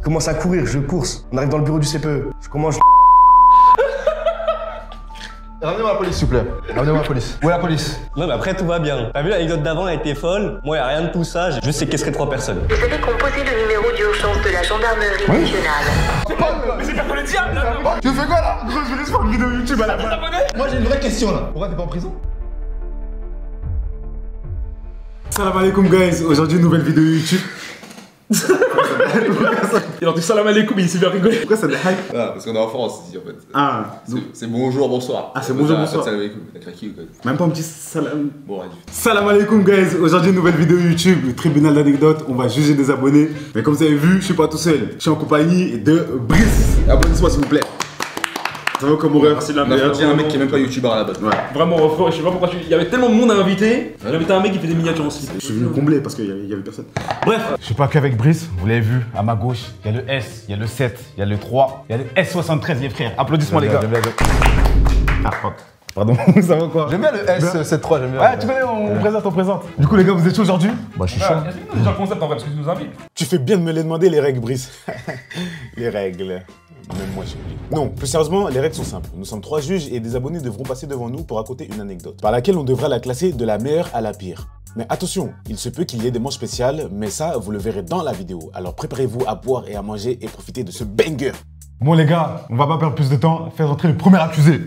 commence à courir, je course. On arrive dans le bureau du CPE. Je commence. Ramenez-moi la police, s'il vous plaît. Ramenez-moi la police. Où est la police? Non, mais après, tout va bien. T'as vu, l'anecdote d'avant, elle était folle. Moi, y'a rien de tout ça. J'ai juste séquestré 3 personnes. Vous avez composé le numéro d'urgence de la gendarmerie régionale. Mais c'est pas le diable là. Tu fais quoi là? Gros, je vais laisser faire une vidéo YouTube à la fin. Moi j'ai une vraie question là. Pourquoi t'es pas en prison? Salam alaikum guys, aujourd'hui nouvelle vidéo YouTube. Il a dit salam alaikum, il s'est bien rigolé. Pourquoi ça te hype? Ah, parce qu'on est en France ici en fait. Ah, C'est bonjour, bonsoir. Ah, c'est bonjour, bonsoir. Salam alaikum, t'as craqué ou quoi? même pas un petit salam. Bon, allez. Salam alaikum guys, aujourd'hui nouvelle vidéo YouTube, le tribunal d'anecdotes, on va juger des abonnés. Mais comme vous avez vu, je suis pas tout seul, je suis en compagnie de Brice. Abonnez-moi s'il vous plaît. Ça va comme horreur? Merci de la On a fait un mec qui est même pas youtubeur à la base. Ouais. Vraiment, frère, je sais pas pourquoi il y avait tellement de monde à inviter. J'ai invité un mec qui fait des miniatures aussi. Je suis venu combler parce qu'il y avait personne. Bref, Je suis pas qu'avec Brice, vous l'avez vu, à ma gauche, il y a le S, il y a le 7, il y a le 3, il y a le S73 les frères. Applaudissements les gars. Ah, pardon, ça va quoi? J'aime bien le S73, j'aime bien. Ouais, tu connais, on présente, on présente. Du coup les gars, vous êtes chaud aujourd'hui? Bah je suis chaud. est-ce déjà le concept en vrai parce que tu nous invites? Tu fais bien de me les demander les règles, Brice. Les règles. Même moi j'ai oublié. Non, plus sérieusement, les règles sont simples. Nous sommes 3 juges et des abonnés devront passer devant nous pour raconter une anecdote, par laquelle on devra la classer de la meilleure à la pire. Mais attention, il se peut qu'il y ait des manches spéciales, mais ça, vous le verrez dans la vidéo. Alors préparez-vous à boire et à manger et profitez de ce banger. Bon les gars, on va pas perdre plus de temps, faire rentrer le premier accusé.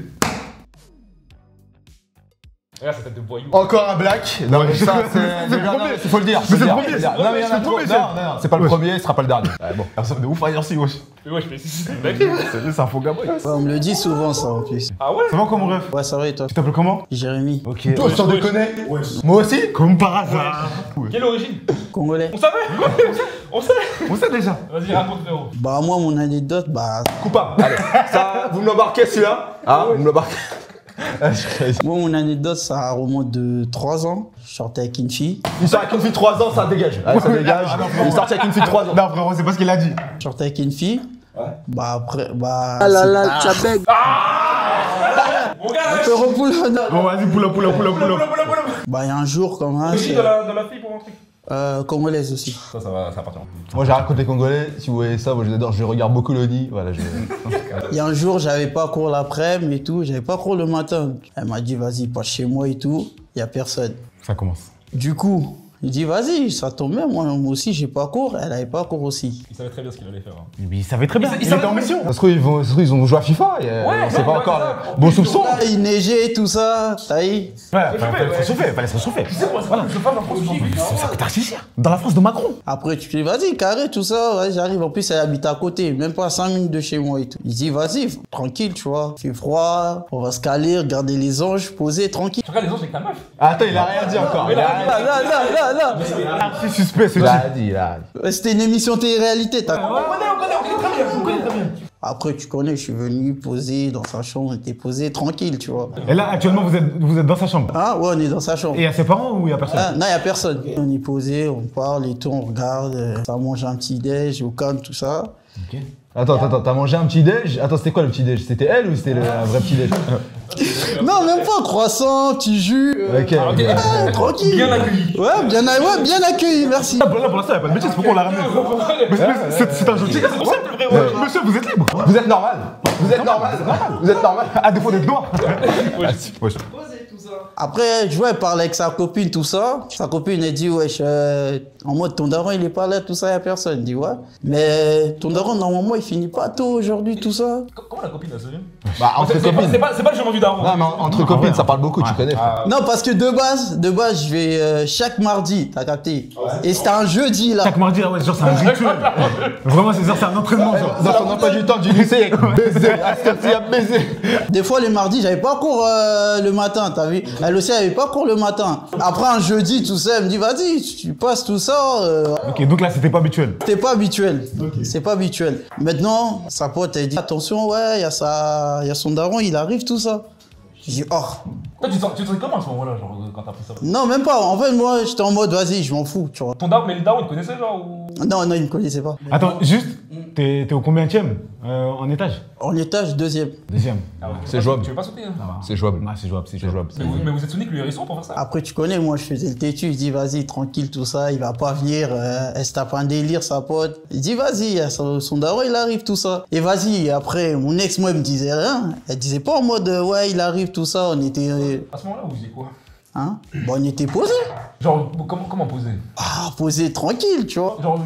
Regarde cette tête de voyou. Encore un black. Non mais ça c'est déjà non, il faut le dire. Mais c'est le premier, c'est Non mais il y en a trop. Non, c'est pas le premier, ce sera pas le dernier. Ouais, bon. Personne de ouf à dire si wesh. Mais ouais, je fais si, mec. C'est un faux gars boy. Ouais, on me le dit souvent ça en plus. Ah ouais? Ça va comment ref? Ouais, ça va et toi? Tu t'appelles comment? Jérémy, Ok. Toi sans déconner. Moi aussi. Comme par hasard. Quelle origine? congolais. On savait? On savait? On sait déjà. Vas-y, raconte frérot. Bah moi mon anecdote, bah Coupable. Allez. Ça, vous me l'embarquez celui-là? Ah, vous me l'embarquez. moi mon anecdote ça remonte de 3 ans. Je sortais avec une fille. Il sort avec une fille de 3 ans, ça dégage. Allez, ça dégage. Il est sorti avec une fille de 3 ans. Non frérot, c'est pas ce qu'il a dit. Je sortais avec une fille. Bah après, bah. Ah là là, tu bègue. Mon gars, Un peu repoulonne. Bon vas-y, poula. Bah il y a un jour comme ça. Origine de la fille pour rentrer. Congolaise aussi. Ça appartient. Moi j'ai raconté congolais, si vous voyez ça, moi j'adore, je regarde beaucoup Loni. Voilà, Il y a un jour, j'avais pas cours l'après-midi et tout, j'avais pas cours le matin. Elle m'a dit, vas-y, passe chez moi et tout, il y a personne. Ça commence. Du coup, il dit, vas-y, ça tombe bien, moi aussi, j'ai pas cours, elle avait pas cours aussi. Il savait très bien ce qu'il allait faire. Mais il savait très bien, il était en mission. Ça se trouve, ils ont joué à FIFA et on sait pas encore. Bon soupçon. Là, il neigeait, tout ça, ça y est. Ouais, fallait se réchauffer. Voilà, je parle en France aujourd'hui. C'est ça que t'as réussi. Dans la France de Macron. Après, tu dis, vas-y, carré, tout ça, ouais, j'arrive. En plus, elle habite à côté, même pas à 5 minutes de chez moi et tout. Il dit, vas-y, tranquille, tu vois. Il fait froid, on va se caler, regarder les anges, poser, tranquille. Tu regardes les autres avec ta meuf. Attends, il a rien dit encore. Là. C'est suspect ce Il type. a dit, là. C'était une émission télé-réalité, t'as On connaît très bien. Après, tu connais, je suis venu poser dans sa chambre, on était posé tranquille, tu vois. Et là, actuellement, vous êtes dans sa chambre. Ah ouais, on est dans sa chambre. Et il y a ses parents ou il y a personne? Ah, non, il n'y a personne. On est posé, on parle et tout, on regarde, ça mange un petit déj, au calme, tout ça. Ok. Attends, t'as mangé un petit déj? Attends, c'était quoi le petit déj? C'était elle ou c'était un vrai petit déj? Non, même pas croissant, petit jus. Ok. Ah, tranquille. Bien accueilli. Ouais, bien accueilli, merci. Là, pour l'instant, il n'y a pas de bêtise, pourquoi on l'a ramené? C'est un gentil gars. Monsieur, vous êtes libre. Vous êtes normal. Vous êtes normal. À défaut d'être noir. Après, je vois, elle parle avec sa copine, tout ça. Sa copine, elle dit, wesh, en mode, ton daron, il est pas là, tout ça, il n'y a personne. Elle dit, ouais. Mais ton daron, normalement, il finit pas tôt aujourd'hui, tout ça. Comment la copine a se vient? Bah, entre copines. C'est pas le chemin du daron. Non, mais entre copines, ça parle beaucoup, tu connais. frère. Non, parce que de base, je vais chaque mardi, t'as capté. Et c'était un jeudi, là. Chaque mardi, là, ouais, genre, c'est un rituel. Vraiment, c'est un entraînement, genre. Dans ton emploi du temps du lycée, baiser. Il y a baiser. Des fois, les mardis, j'avais pas cours le matin, t'as vu. Elle aussi, elle avait pas cours le matin. Après, un jeudi, tout ça, elle me dit, vas-y, tu passes tout ça. Ok, donc là, c'était pas habituel. C'était pas habituel. C'est pas habituel. Maintenant, sa pote, elle dit, attention, ouais, il y a son daron, il arrive, tout ça. J'ai dit, oh. Toi, tu te sens comment à ce moment-là, genre, quand t'as pris ça? Non, même pas. En fait, moi, j'étais en mode, vas-y, je m'en fous, tu vois. Ton daron, mais le daron, il te connaissait, genre, ou. Non, il me connaissait pas. Attends, juste, T'es au combienième en étage? En étage, deuxième. Deuxième. C'est jouable. Tu veux pas sauter, hein? C'est jouable. Ah, c'est jouable, c'est jouable. Mais vous êtes Sonic le hérisson pour faire ça? Après, tu connais, moi, je faisais le têtu. Je dis, vas-y, tranquille, tout ça. Il va pas venir. Elle se tape un délire, sa pote. Je dis, vas-y, son daron, il arrive, tout ça. Et vas-y, après, mon ex, moi, elle me disait rien. Elle disait pas en mode, ouais, il arrive, tout ça. On était. À ce moment-là, vous faisiez quoi? Hein? Bon, on était posés. Genre, comment poser? Ah, posés tranquille, tu vois. Genre,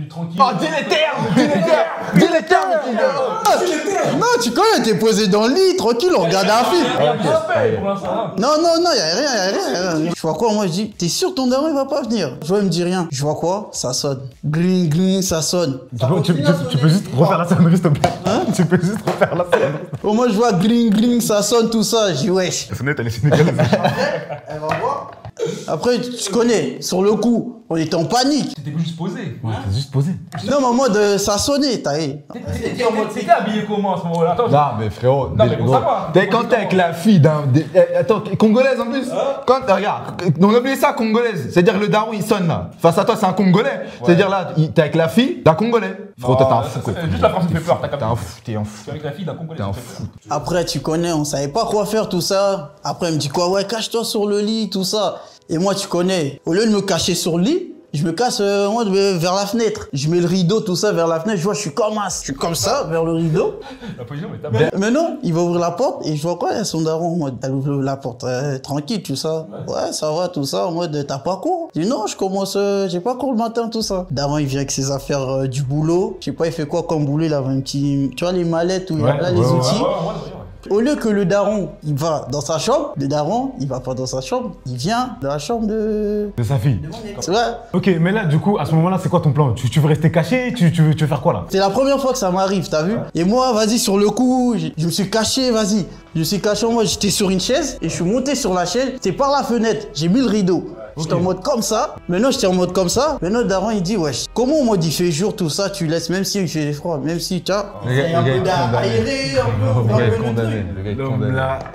tranquille. Oh, dis les termes! Dis les termes! Dis les termes, petit gars! Non, tu connais, on était posés dans le lit, tranquille, on regardait un film. Il y a rien fait pour l'instant. Non, y'a rien. Je vois quoi, moi, je dis, t'es sûr ton daron, il va pas venir? Je vois, il me dit rien. Je vois quoi? Ça sonne. Gling, gling, ça sonne. Tu peux juste refaire la sonnerie, s'il te plaît? Hein? Tu peux juste refaire la sonnerie. Au moins, je vois gling, gling, ça sonne, tout ça. Je dis, wesh. La sonnette, elle est sénégalaise. Elle va voir. Après, tu connais, sur le coup, on était en panique. T'étais juste posé. Ouais, t'es juste posé. Non, mais en mode, ça sonnait, t'as vu. T'étais habillé comment à ce moment-là? Attends, Non, mais frérot, Non, mais pour savoir. quand t'es avec la fille d'un. Attends, congolaise en plus. Quand, regarde, on oublie ça, congolaise. C'est-à-dire le daron il sonne là. Face à toi, c'est un congolais. C'est-à-dire là, t'es avec la fille d'un congolais. Frérot, toi, t'es un fou, quoi. Juste la France me fait peur, t'as capté. T'es un fou. Tu es avec la fille d'un Congolais. T'es un ça fait fou. peur. Après, tu connais, on savait pas quoi faire, tout ça. Après, elle me dit quoi? Ouais, cache-toi sur le lit, tout ça. Et moi, tu connais, au lieu de me cacher sur le lit, je me casse moi, vers la fenêtre. Je mets le rideau, tout ça, vers la fenêtre. Je vois, je suis comme as. Je suis comme ça, vers le rideau. La position, mais t'as bien. Mais non, il va ouvrir la porte et je vois quoi? Son daron en mode, elle ouvre la porte tranquille, tout ça. Ouais, ça va, tout ça, en mode, t'as pas cours? Je dis non, je commence, j'ai pas cours le matin, tout ça. Daron, il vient avec ses affaires du boulot. Je sais pas, il fait quoi comme boulot? Il avait un petit, tu vois, les mallettes où il y a là, les outils. Au lieu que le daron, il va dans sa chambre, le daron, il va pas dans sa chambre, il vient dans la chambre de sa fille. C'est vrai. Ok, mais là, du coup, à ce moment-là, c'est quoi ton plan? Tu veux rester caché? Tu veux faire quoi là? C'est la première fois que ça m'arrive, t'as vu? Et moi, vas-y, sur le coup, je me suis caché, vas-y. Je me suis caché, moi, j'étais sur une chaise et je suis monté sur la chaise. C'est par la fenêtre, j'ai mis le rideau. J'étais en mode comme ça. Maintenant, j'étais en mode comme ça. Maintenant, le daron, il dit, wesh, comment en mode il fait jour, tout ça, tu laisses, même s'il fait froid, même si, tu vois. Le gars est condamné.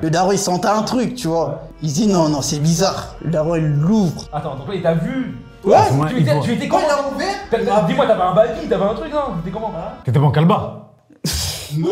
Le daron, il sentait un truc, tu vois. Il dit, non, c'est bizarre. Le daron, il l'ouvre. Attends, donc là, il t'a vu. Ouais, tu étais comment? Dis-moi, t'avais un baggy, t'avais un truc, non? T'étais comment? T'étais pas en calba? Non.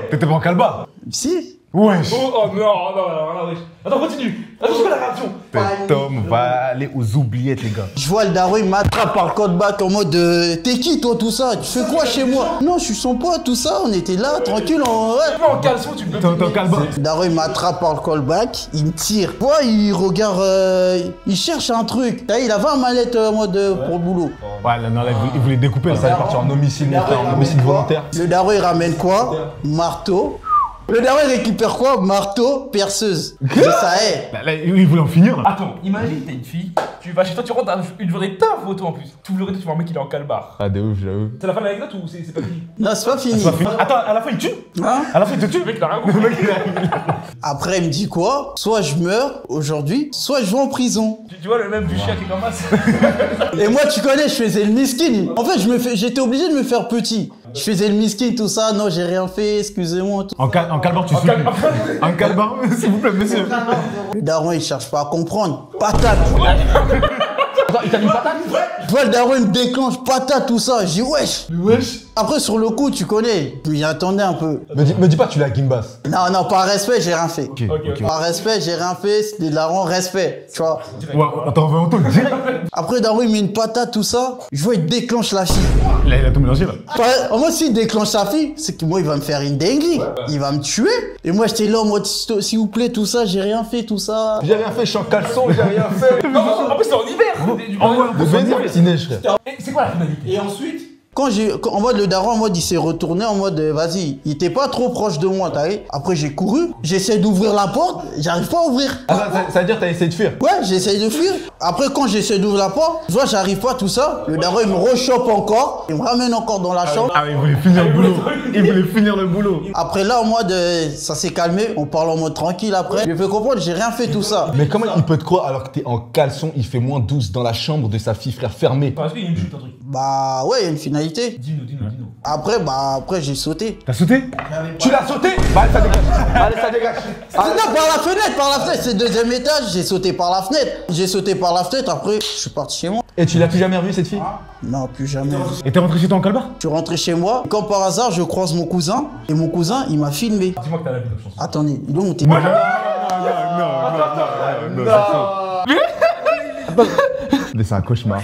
T'étais pas en calba? Si. Wesh. Oh non, wesh. Attends, continue. Attends, c'est quoi la réaction? Cet homme va aller aux oubliettes, les gars. Je vois le daron, il m'attrape par le callback en mode t'es qui toi tout ça? Tu fais quoi chez moi? Non, je suis son pote, tout ça, on était là, tranquille, ouais. En caleçon, tu peux. T'es en calba? Le daron, il m'attrape par le callback, il me tire. Ouais, il regarde, il cherche un truc. Il avait un mallette en mode pour le boulot. Ouais, là, non, là, il voulait découper. Là, Ça allait partir en homicide, mon frère, en homicide volontaire. Le daron, il ramène quoi? Marteau. Le daron, il récupère quoi? Marteau, perceuse. Ça est. Là, il voulait en finir là. Attends, imagine, t'es une fille, tu vas chez toi, tu rentres une journée ta photo en plus. Tu ouvres le rideau, tu vois un mec, il est en calbar. Ah, de ouf, j'avoue. C'est la fin de l'anecdote ou c'est pas fini? Non, c'est pas fini. Attends, à la fin, il tue? Hein? À la fin, il te tue? Le mec, il a rien compris. Après, il me dit quoi? Soit je meurs aujourd'hui, soit je vais en prison. Tu vois le même du chien qui est comme ça? Et moi, tu connais, je faisais le miskin. En fait, j'étais obligé de me faire petit. Je faisais le miskin, tout ça. Non, j'ai rien fait, excusez-moi. Tout. En calbar, tu suis. En calbar, s'il vous plaît, monsieur. Le daron, il cherche pas à comprendre. Patate. Attends, il t'a mis patate? Tu vois, le daron, il me déclenche patate, tout ça. Je dis, wesh. Wesh. Après, sur le coup, tu connais. Je m'y attendais un peu. Me dis pas, tu l'as Gimbas. Non, par respect, j'ai rien fait. Ok. Par respect, j'ai rien fait. C'était le daron, respect. Tu vois. Ouais, attends, on va direct. Après, le daron, il met une patate, tout ça. Je vois, il déclenche la fille. Là, il a tout mélangé là. En moi, s'il déclenche sa fille, c'est que moi, il va me faire une dinguerie. Il va me tuer. Et moi, j'étais là en mode, s'il vous plaît, tout ça, j'ai rien fait, tout ça. J'ai rien fait, je suis en caleçon, j'ai rien fait. Non, en plus, c'est en hiver. De venir, petit neige, frère. C'est quoi la finalité? Et ensuite, En mode, le daron, en mode, il s'est retourné en mode, vas-y. Il était pas trop proche de moi, t'as vu. Après, j'ai couru. J'essaie d'ouvrir la porte. J'arrive pas à ouvrir. Ah, ça veut dire que t'as essayé de fuir? Ouais, j'essaie de fuir. Après, quand j'essaie d'ouvrir la porte, je vois, j'arrive pas, tout ça. Le daron, il me rechoppe encore. Il me ramène encore dans la chambre. Ah, il voulait finir le boulot. Il voulait finir le boulot. Après, là, en mode, ça s'est calmé. On parle en mode tranquille après. Je lui fais comprendre, j'ai rien fait, tout ça. Mais comment il peut te croire alors que t'es en caleçon, il fait moins 12 dans la chambre de sa fille, frère, fermée? Parce qu'il y a une chute, un truc. Bah, ouais, il y a une finalité. Dis-nous. Après, j'ai sauté. T'as sauté? Tu l'as sauté? Bah, allez, ça dégage. Allez, ça dégage. Non, par la fenêtre, c'est le deuxième étage. J'ai sauté par la fenêtre. Après, je suis parti chez moi. Et tu l'as plus jamais revu cette fille? Non, plus jamais. Et t'es rentré chez toi en calbar? Je suis rentré chez moi, comme par hasard, je croise mon cousin, et mon cousin, il m'a filmé. Dis-moi que t'as la vidéo, je pense. Attendez, il est où mon Non, mais c'est un cauchemar.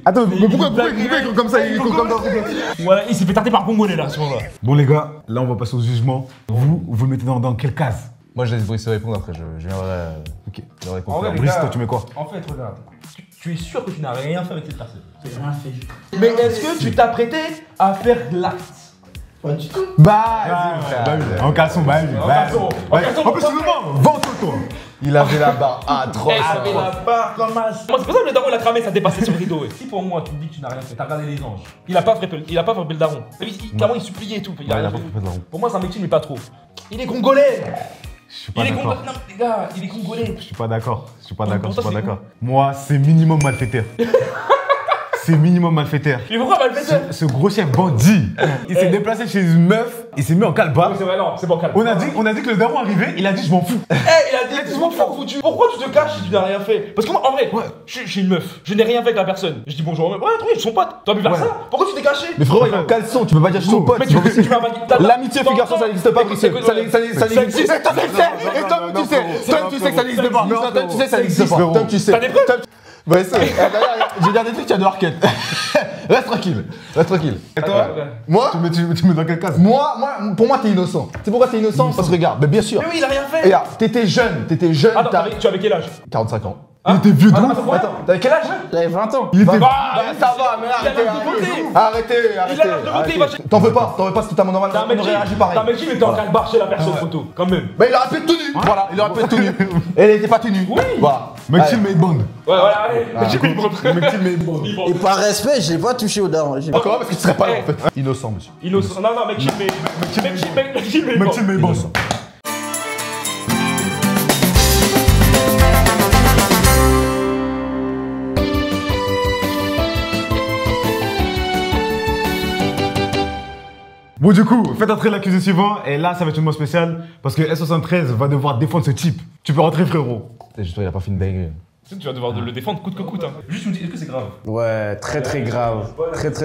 Attends, mais pourquoi il comme ça? Il comme dans... Voilà, il s'est fait tarter par Congolais là, à ce moment-là. Bon les gars, là on va passer au jugement. Vous le mettez dans quelle case? Moi je laisse Brice répondre après, je viendrai. Ok. En vrai, les Brice, gars, toi tu mets quoi? En fait, regarde. Tu es sûr que tu n'as rien fait avec cette personne? J'ai rien fait. Mais est-ce que tu t'apprêtais à faire l'acte? Pas du tout. En caleçon, bah oui. En plus, vends-toi toi. Il avait la barre atroce. Elle avait la barre comme un... Moi, c'est pour ça que le daron l'a cramé, ça dépassait sur le rideau. Si pour moi, tu me dis que tu n'as rien fait, t'as regardé les anges. Il a pas frappé le daron. Clairement, il suppliait et tout. Il a rien fait. Pour moi, c'est un mec mais pas trop. Il est congolais. Je suis pas d'accord. Non, les gars, il est congolais. Je suis pas d'accord. Moi, c'est minimum malfaiteur. C'est minimum malfaiteur. Mais pourquoi malfaiteur? Ce gros chef bandit, il s'est déplacé chez une meuf, il s'est mis en calbar. C'est vrai, non, c'est bon, calme. On a dit que le daron arrivait, il a dit je m'en fous. Il a dit, je m'en fous. Pourquoi tu te caches si tu n'as rien fait? Parce que moi, en vrai, je suis une meuf, je n'ai rien fait avec la personne. Je dis bonjour, ouais, oui, ils sont potes. T'as pu faire ça? Pourquoi tu t'es caché? Mais frérot, il est en caleçon, tu peux pas dire je suis ton pote. Mais tu m'as dit. L'amitié fille garçon, ça n'existe pas, Brice. Ça n'existe pas. Et toi, tu sais. Toi, tu sais que ça n'existe pas. Toi, tu sais que ça n'existe pas. Toi, tu sais. T'as des preuves? Ouais, c'est. Je vais dire des trucs, tu as de l'arcade. Reste tranquille. Et toi, moi, tu mets dans quelle case? pour moi, t'es innocent. C'est pourquoi t'es innocent? Parce que regarde, mais bien sûr. Mais oui, il a rien fait. Regarde, t'étais jeune. Attends, tu avais quel âge? 45 ans. Il était vieux de ouf. Attends, t'avais quel âge? J'avais 20 ans. Il était Ça va, mais arrêtez. Il a l'âge de voter, il va chez... T'en veux pas, c'est totalement normal. T'as un mec On réagit pareil. qui était en train de barcher la personne photo, quand même. Mais il aurait pu être tenu. Voilà, il aurait pu être tenu. Et elle était pas tenue. Oui. Voilà. Maxime made bond. Ouais, voilà, allez. Maxime made bond. Et par respect, je l'ai pas touché au daron. Encore parce que tu serais pas là en fait. Innocent, monsieur. Innocent. Non, Maxime Maxime made bond. Bon du coup, faites entrer l'accusé suivant et là ça va être une mot spéciale parce que S73 va devoir défendre ce type. Tu peux rentrer frérot. Juste il a pas fait une dinguerie. Tu vas devoir le défendre coûte que coûte. Juste nous dis, est-ce que c'est grave? Ouais, très grave.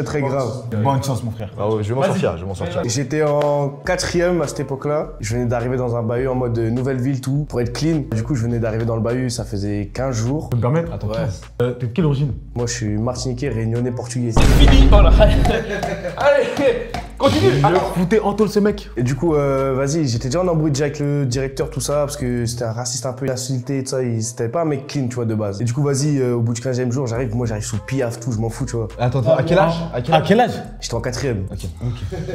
Très grave. Bonne chance mon frère. Ah ouais, je vais m'en sortir, J'étais en 4ème à cette époque-là. Je venais d'arriver dans un bahut en mode nouvelle ville, tout, pour être clean. Du coup, je venais d'arriver dans le bahut, ça faisait 15 jours. Tu peux me permettre? Attends, t'es de quelle origine? Moi, je suis martiniquais, réunionnais, portugais. Fini, voilà. Allez, continue. Le foutait en tôle ce mec. Et du coup, vas-y, j'étais déjà en embrouille déjà avec le directeur, tout ça, parce que c'était un raciste un peu insulté, tout ça. C'était pas un mec clean, tu vois, de base. Et du coup, vas-y, au bout du 15e jour, j'arrive sous piaf, tout, je m'en fous, tu vois. Attends, à quel âge? À quel âge? J'étais en 4ème. Ok,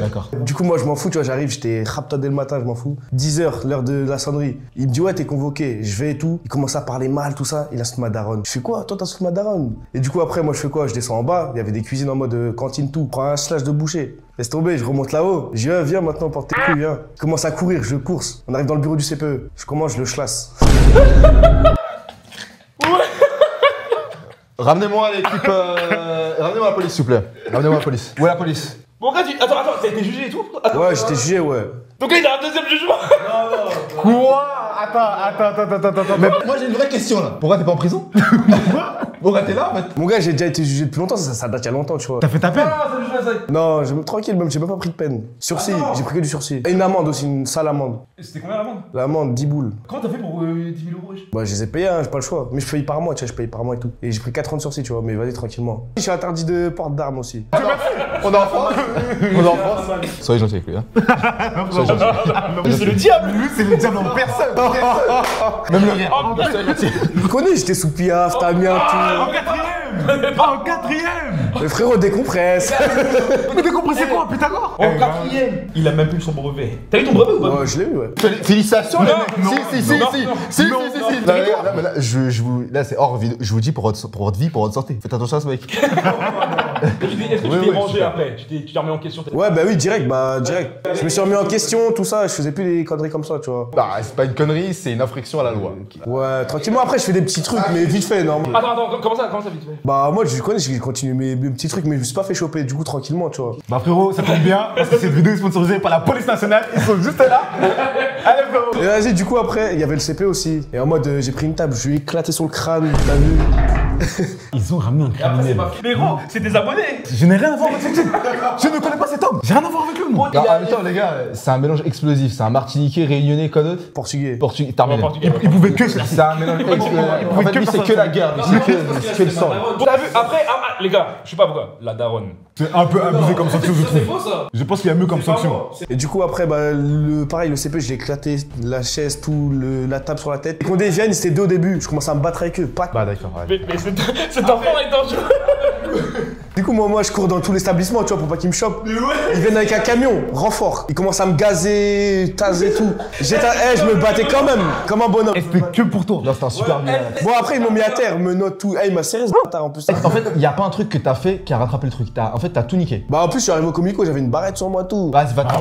d'accord. Du coup, moi, je m'en fous, tu vois, j'arrive, j'étais rapta dès le matin, je m'en fous. 10h, l'heure de la sonnerie. Il me dit, ouais, t'es convoqué. Je vais et tout. Il commence à parler mal, tout ça. Il insulte ma daronne. Je fais quoi? Toi, t'insultes ma daronne. Et du coup, après, moi, je fais quoi? Je descends en bas. Il y avait des cuisines en mode cantine, tout. Je prends un slash de boucher. Laisse tomber, je remonte là-haut. Je dis, viens maintenant, porte tes couilles, viens. Je commence à courir, je course. On arrive dans le bureau du CPE. Je commence, je le chlasse. Ramenez-moi l'équipe. Ramenez-moi la police, s'il vous plaît. Ramenez-moi la police. Où est la police? Bon, gars, attends, t'as été jugé et tout? Attends. Ouais, j'étais jugé, ouais. Donc là, il a un deuxième jugement. Quoi? Attends. Mais moi j'ai une vraie question là. Pourquoi t'es pas en prison? Pourquoi t'es là en fait? Mon gars, j'ai déjà été jugé depuis longtemps, ça date il y a longtemps, tu vois. T'as fait ta peine? Non, tranquille, même, j'ai même pas pris de peine. Sursis, j'ai pris que du sursis. Et une amende aussi, une sale amende. C'était combien l'amende? L'amende, 10 boules. Comment t'as fait pour 10 000 euros? Bah, je les ai payés, hein, j'ai pas le choix. Mais je paye par mois, tu vois, je paye par mois et tout. Et j'ai pris 4 ans de sursis, tu vois, mais vas-y, tranquillement. Je suis interdit de porte d'armes aussi. On est en France. Soyez gentil avec lui, hein. C'est le diable. Lui c'est le diable en personne. Même le rien. Tu connais, j'étais sous piaf, Tamien, tout. En quatrième. Le frérot décompresse. Mais décompressé quoi, Pythagore? En 4ème. Il a même plus son brevet. T'as eu ton brevet ou pas? Ouais, je l'ai eu, ouais. Félicitations les Non, mecs. non, Si. Là, là c'est hors vidéo. Je vous dis pour votre vie, pour votre santé. Faites attention à ce mec. Est-ce que tu t'es vengé après? Tu t'es remis en question? Ouais, bah oui, direct. Je me suis remis en question, tout ça, je faisais plus des conneries comme ça, tu vois. Bah, c'est pas une connerie, c'est une infraction à la loi. Ouais, tranquillement, après, je fais des petits trucs, mais vite fait, non. Attends, comment ça vite fait? Bah, moi, je connais, j'ai continué mes petits trucs, mais je me suis pas fait choper, du coup, tranquillement, tu vois. Bah frérot, ça tombe bien parce que cette vidéo est sponsorisée par la police nationale. Ils sont juste là. Allez frérot. Et vas-y, du coup, après, il y avait le CP aussi. Et en mode, j'ai pris une table, je lui ai éclaté sur le crâne, t'as vu? Ils ont ramené un Et après, c'est criminel. pas fini. Mais gros, c'est des abonnés. Je n'ai rien à voir avec cet homme. Je ne connais pas cet homme. J'ai rien à voir avec lui, moi. Non, en même temps, les gars, c'est un mélange explosif. C'est un martiniquais, réunionnais, quoi d'autre? Portugais. Portugais. Terminé. Il pouvait que se C'est un mélange explosif. En fait, lui, c'est que la guerre. lui, C'est que le sang. T'as vu, après, les gars, je sais pas pourquoi, la daronne. C'est un peu abusé comme sanction, je C'est trouve. faux ça. Je pense qu'il y a mieux comme sanction. Et du coup, après, bah, pareil, le CP, je l'ai éclaté, la chaise, tout, la table sur la tête. Et quand ils viennent, c'était deux au début. Je commençais à me battre avec eux. Pas... Bah, d'accord. Ouais. Mais cet enfant est dangereux. Du coup, moi, je cours dans tout l'établissement, tu vois, pour pas qu'ils me chopent. Ils viennent avec un camion, renfort. Ils commencent à me gazer, taser tout. Je me battais quand même, comme un bonhomme. Et c'était que pour toi. Là, c'était un super bien. Bon, après, ils m'ont mis à terre, me note tout. Il m'a serré ce bâtard en plus. En fait, y a pas un truc que t'as fait qui a rattrapé le truc. En fait, t'as tout niqué. Bah, en plus, je suis arrivé au Comico, j'avais une barrette sur moi, tout. Vas-y, va te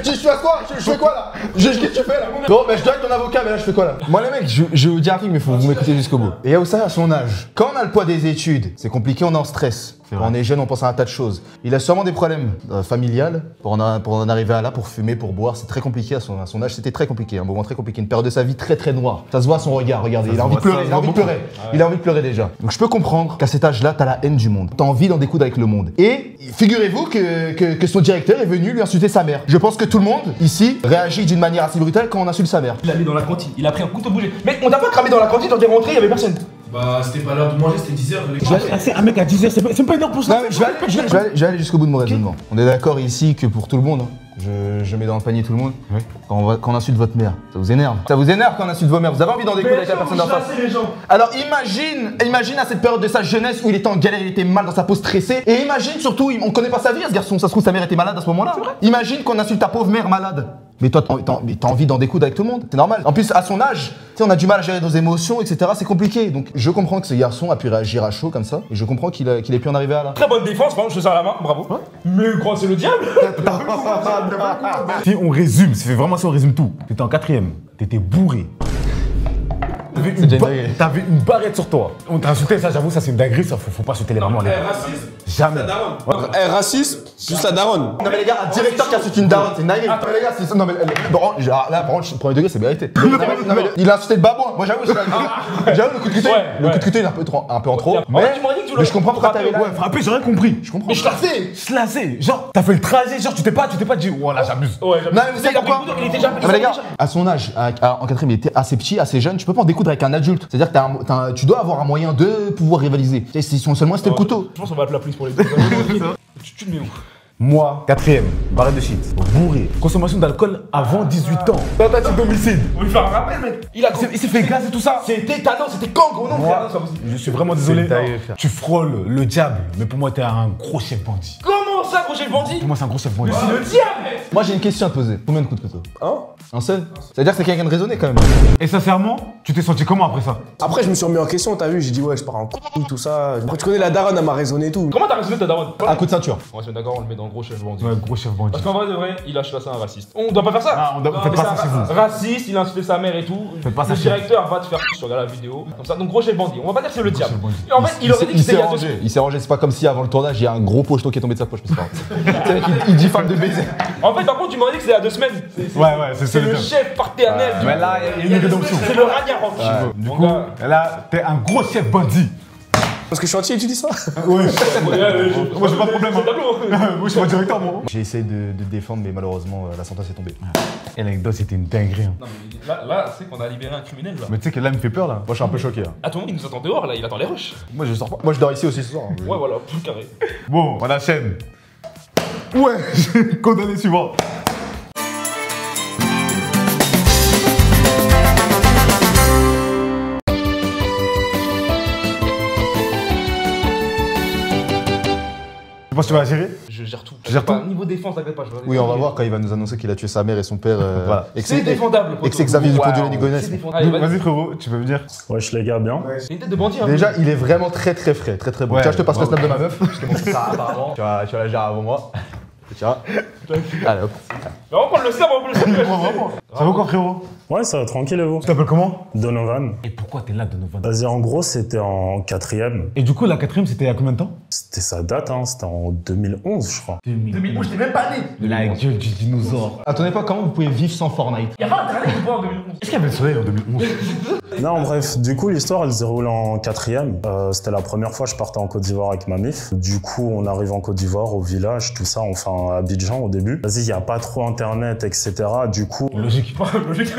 tu fais quoi? Je fais quoi là? Qu'est-ce que tu fais là? Bon, bah, je dois être ton avocat, mais là, je fais quoi là? Moi, les mecs, je vous dis un truc, mais faut vous m'écouter jusqu'au bout. Et Yaoussa, à son âge, quand on a le poids des études, c'est compliqué, on est en stress. Quand on est jeune, on pense à un tas de choses. Il a sûrement des problèmes familiales pour en arriver à là, pour fumer, pour boire. C'est très compliqué à son âge, c'était très compliqué, un moment très compliqué, une période de sa vie très très noire. Ça se voit à son regard, regardez, il a envie de pleurer, il a envie de pleurer. Il a envie de pleurer déjà. Donc je peux comprendre qu'à cet âge-là, t'as la haine du monde. T'as envie d'en découdre avec le monde. Et figurez-vous que son directeur est venu lui insulter sa mère. Je pense que tout le monde ici réagit d'une manière assez brutale quand on insulte sa mère. Il a mis dans la cantine, il a pris un couteau bougé. Mais on t'a pas cramé dans la cantine, on est rentré, il y avait personne. Bah, c'était pas l'heure de manger, c'était 10h. Un mec à 10h, c'est pas une heure pour ça. Non, mais je vais aller jusqu'au bout de mon raisonnement. On est d'accord ici que pour tout le monde, hein, je mets dans le panier tout le monde. Oui. Quand on insulte votre mère, ça vous énerve. Ça vous énerve quand on insulte vos mères. Vous avez envie d'en découdre avec la personne d'en face. Alors imagine à cette période de sa jeunesse où il était en galère, il était mal dans sa peau stressée. Et imagine surtout, on connaît pas sa vie, ce garçon. Ça se trouve, sa mère était malade à ce moment-là. Imagine qu'on insulte ta pauvre mère malade. Mais toi, t'as envie d'en découdre avec tout le monde, c'est normal. En plus, à son âge, tu sais, on a du mal à gérer nos émotions, etc. C'est compliqué. Donc, je comprends que ce garçon a pu réagir à chaud comme ça, et je comprends qu'il ait pu en arriver à là. Très bonne défense, je te sers la main, bravo. Mais quoi, c'est le diable. Si on résume, vraiment si on résume tout. T'étais en 4ème, t'étais bourré. T'avais une barrette sur toi. On t'a insulté, ça j'avoue, ça c'est une dinguerie, ça faut pas insulter les mamans. Raciste. Jamais. Raciste, plus la daronne. Non mais les gars, un directeur qui insulte une daronne, c'est une dinguerie. Non mais les gars, c'est... Non mais... Là, par contre, premier degré, c'est vérité. Non mais il a insulté le babouin. Moi j'avoue, le coup de cuté, le coup de cuté il est un peu en trop. Mais je comprends pourquoi t'avais là. Ouais, frappé, j'ai rien compris. Je comprends. Mais je l'ai fait. Genre, t'as fait le trajet, genre tu t'es pas dit, oh là j'abuse. Ouais, Non mais vous savez pourquoi? Il était déjà. Non mais les gars, à son âge, en 4ème, il était assez petit, assez jeune, tu peux pas en découdre avec un adulte. C'est-à-dire que tu dois avoir un moyen de pouvoir rivaliser. Et si seulement c'était le couteau. Je pense qu'on va appeler la police pour les deux. Tu le mets où? Moi, 4ème, barrette de shit, bourré, consommation d'alcool avant 18 ans, tentative d'homicide. On va lui faire un rappel, mec. Il s'est fait gaz et tout ça. C'était Thanos, c'était Kang, gros nom, frère. Je suis vraiment désolé. Tu frôles le diable, mais pour moi t'es un gros chef bandit. Comment ça, gros chef bandit? Pour moi c'est un gros chef bandit. C'est le diable. Moi j'ai une question à te poser. Combien de coups de couteau? Un seul? C'est-à-dire que c'est quelqu'un de raisonné quand même. Et sincèrement, tu t'es senti comment après ça? Après, je me suis remis en question, t'as vu, j'ai dit ouais, je pars en couille, tout ça. Après, tu connais la daronne, elle m'a raisonné et tout. Comment t'as raisonné ta daronne? Un coup de ceinture. On va se mettre d'accord, on le met dans le gros chef bandit. Ouais, gros chef bandit. Parce qu'en vrai de vrai, il a chassé un raciste. On doit pas faire ça. Ah, on doit faites pas ça chez vous. Raciste, il a insulté sa mère et tout. Faites pas ça Le chez directeur va te faire tu regardes la vidéo. Comme ça, donc gros chef bandit. On va pas dire que c'est le diable. Et en fait, il aurait dit que c'était il y a 2 semaines. Il s'est rangé, c'est pas comme si avant le tournage, il y a un gros pocheton qui est tombé de sa poche, mais c'est pas grave. Il dit femme de baiser. En fait, par contre, tu m'aurais dit que c'était il y a 2 semaines. Ouais, c'est le chef paternel. Mais là, il y a une rédemption. C'est le Ragnarok. Du coup, là, t'es un gros chef bandit. Parce que chantier, tu dis ça? Oui. Moi, j'ai pas de problème. Moi, je suis pas directeur, moi. J'ai essayé de défendre, mais malheureusement, la sentence est tombée. Et l'anecdote, c'était une dinguerie. Non, mais là, c'est qu'on a libéré un criminel là. Mais tu sais que là, il me fait peur là. Moi, je suis un peu choqué. À tout le monde, il nous attend dehors là, il attend les rushs. Moi, je sors pas. Moi, je dors ici aussi ce soir. Ouais, voilà, tout carré. Bon, on enchaîne. Ouais, condamné suivant. Je pense que tu vas gérer. Je gère tout. Tu gères tout? Niveau défense, t'inquiète pas. Oui, on va voir quand il va nous annoncer qu'il a tué sa mère et son père. Voilà. C'est défendable. Et que c'est Xavier Dupont de Ligonnès. Vas-y frérot, tu peux me dire. Wesh les gars, bien. C'est une tête de bandit. Déjà, il est vraiment très très frais, très très bon. Ouais. Tiens, je te passe le snap de ma meuf. Je te montre ça apparemment. Tu vas la gérer avant moi. Tiens. Allez hop. Mais on va prendre le snap, on va prendre le snap. Ça va quoi frérot? Ouais, ça va tranquille et vous? Tu t'appelles comment? Donovan. Et pourquoi t'es là Donovan? Vas-y, en gros, c'était en 4ème. Et du coup, la 4ème, c'était il y a combien de temps? C'était sa date, hein, c'était en 2011, je crois. 2011, j'étais même pas né. La gueule du dinosaure. À ton époque, comment vous pouvez vivre sans Fortnite? Y'a pas internet ou pas en 2011? Est-ce qu'il y avait le soleil en 2011? Non, bref, du coup, l'histoire, elle se déroule en 4e. C'était la première fois que je partais en Côte d'Ivoire avec ma mif. Du coup, on arrive en Côte d'Ivoire, au village, tout ça, enfin, à Abidjan au début. Vas-y, il n'y a pas trop Internet, etc. Du coup... Logique. Logique.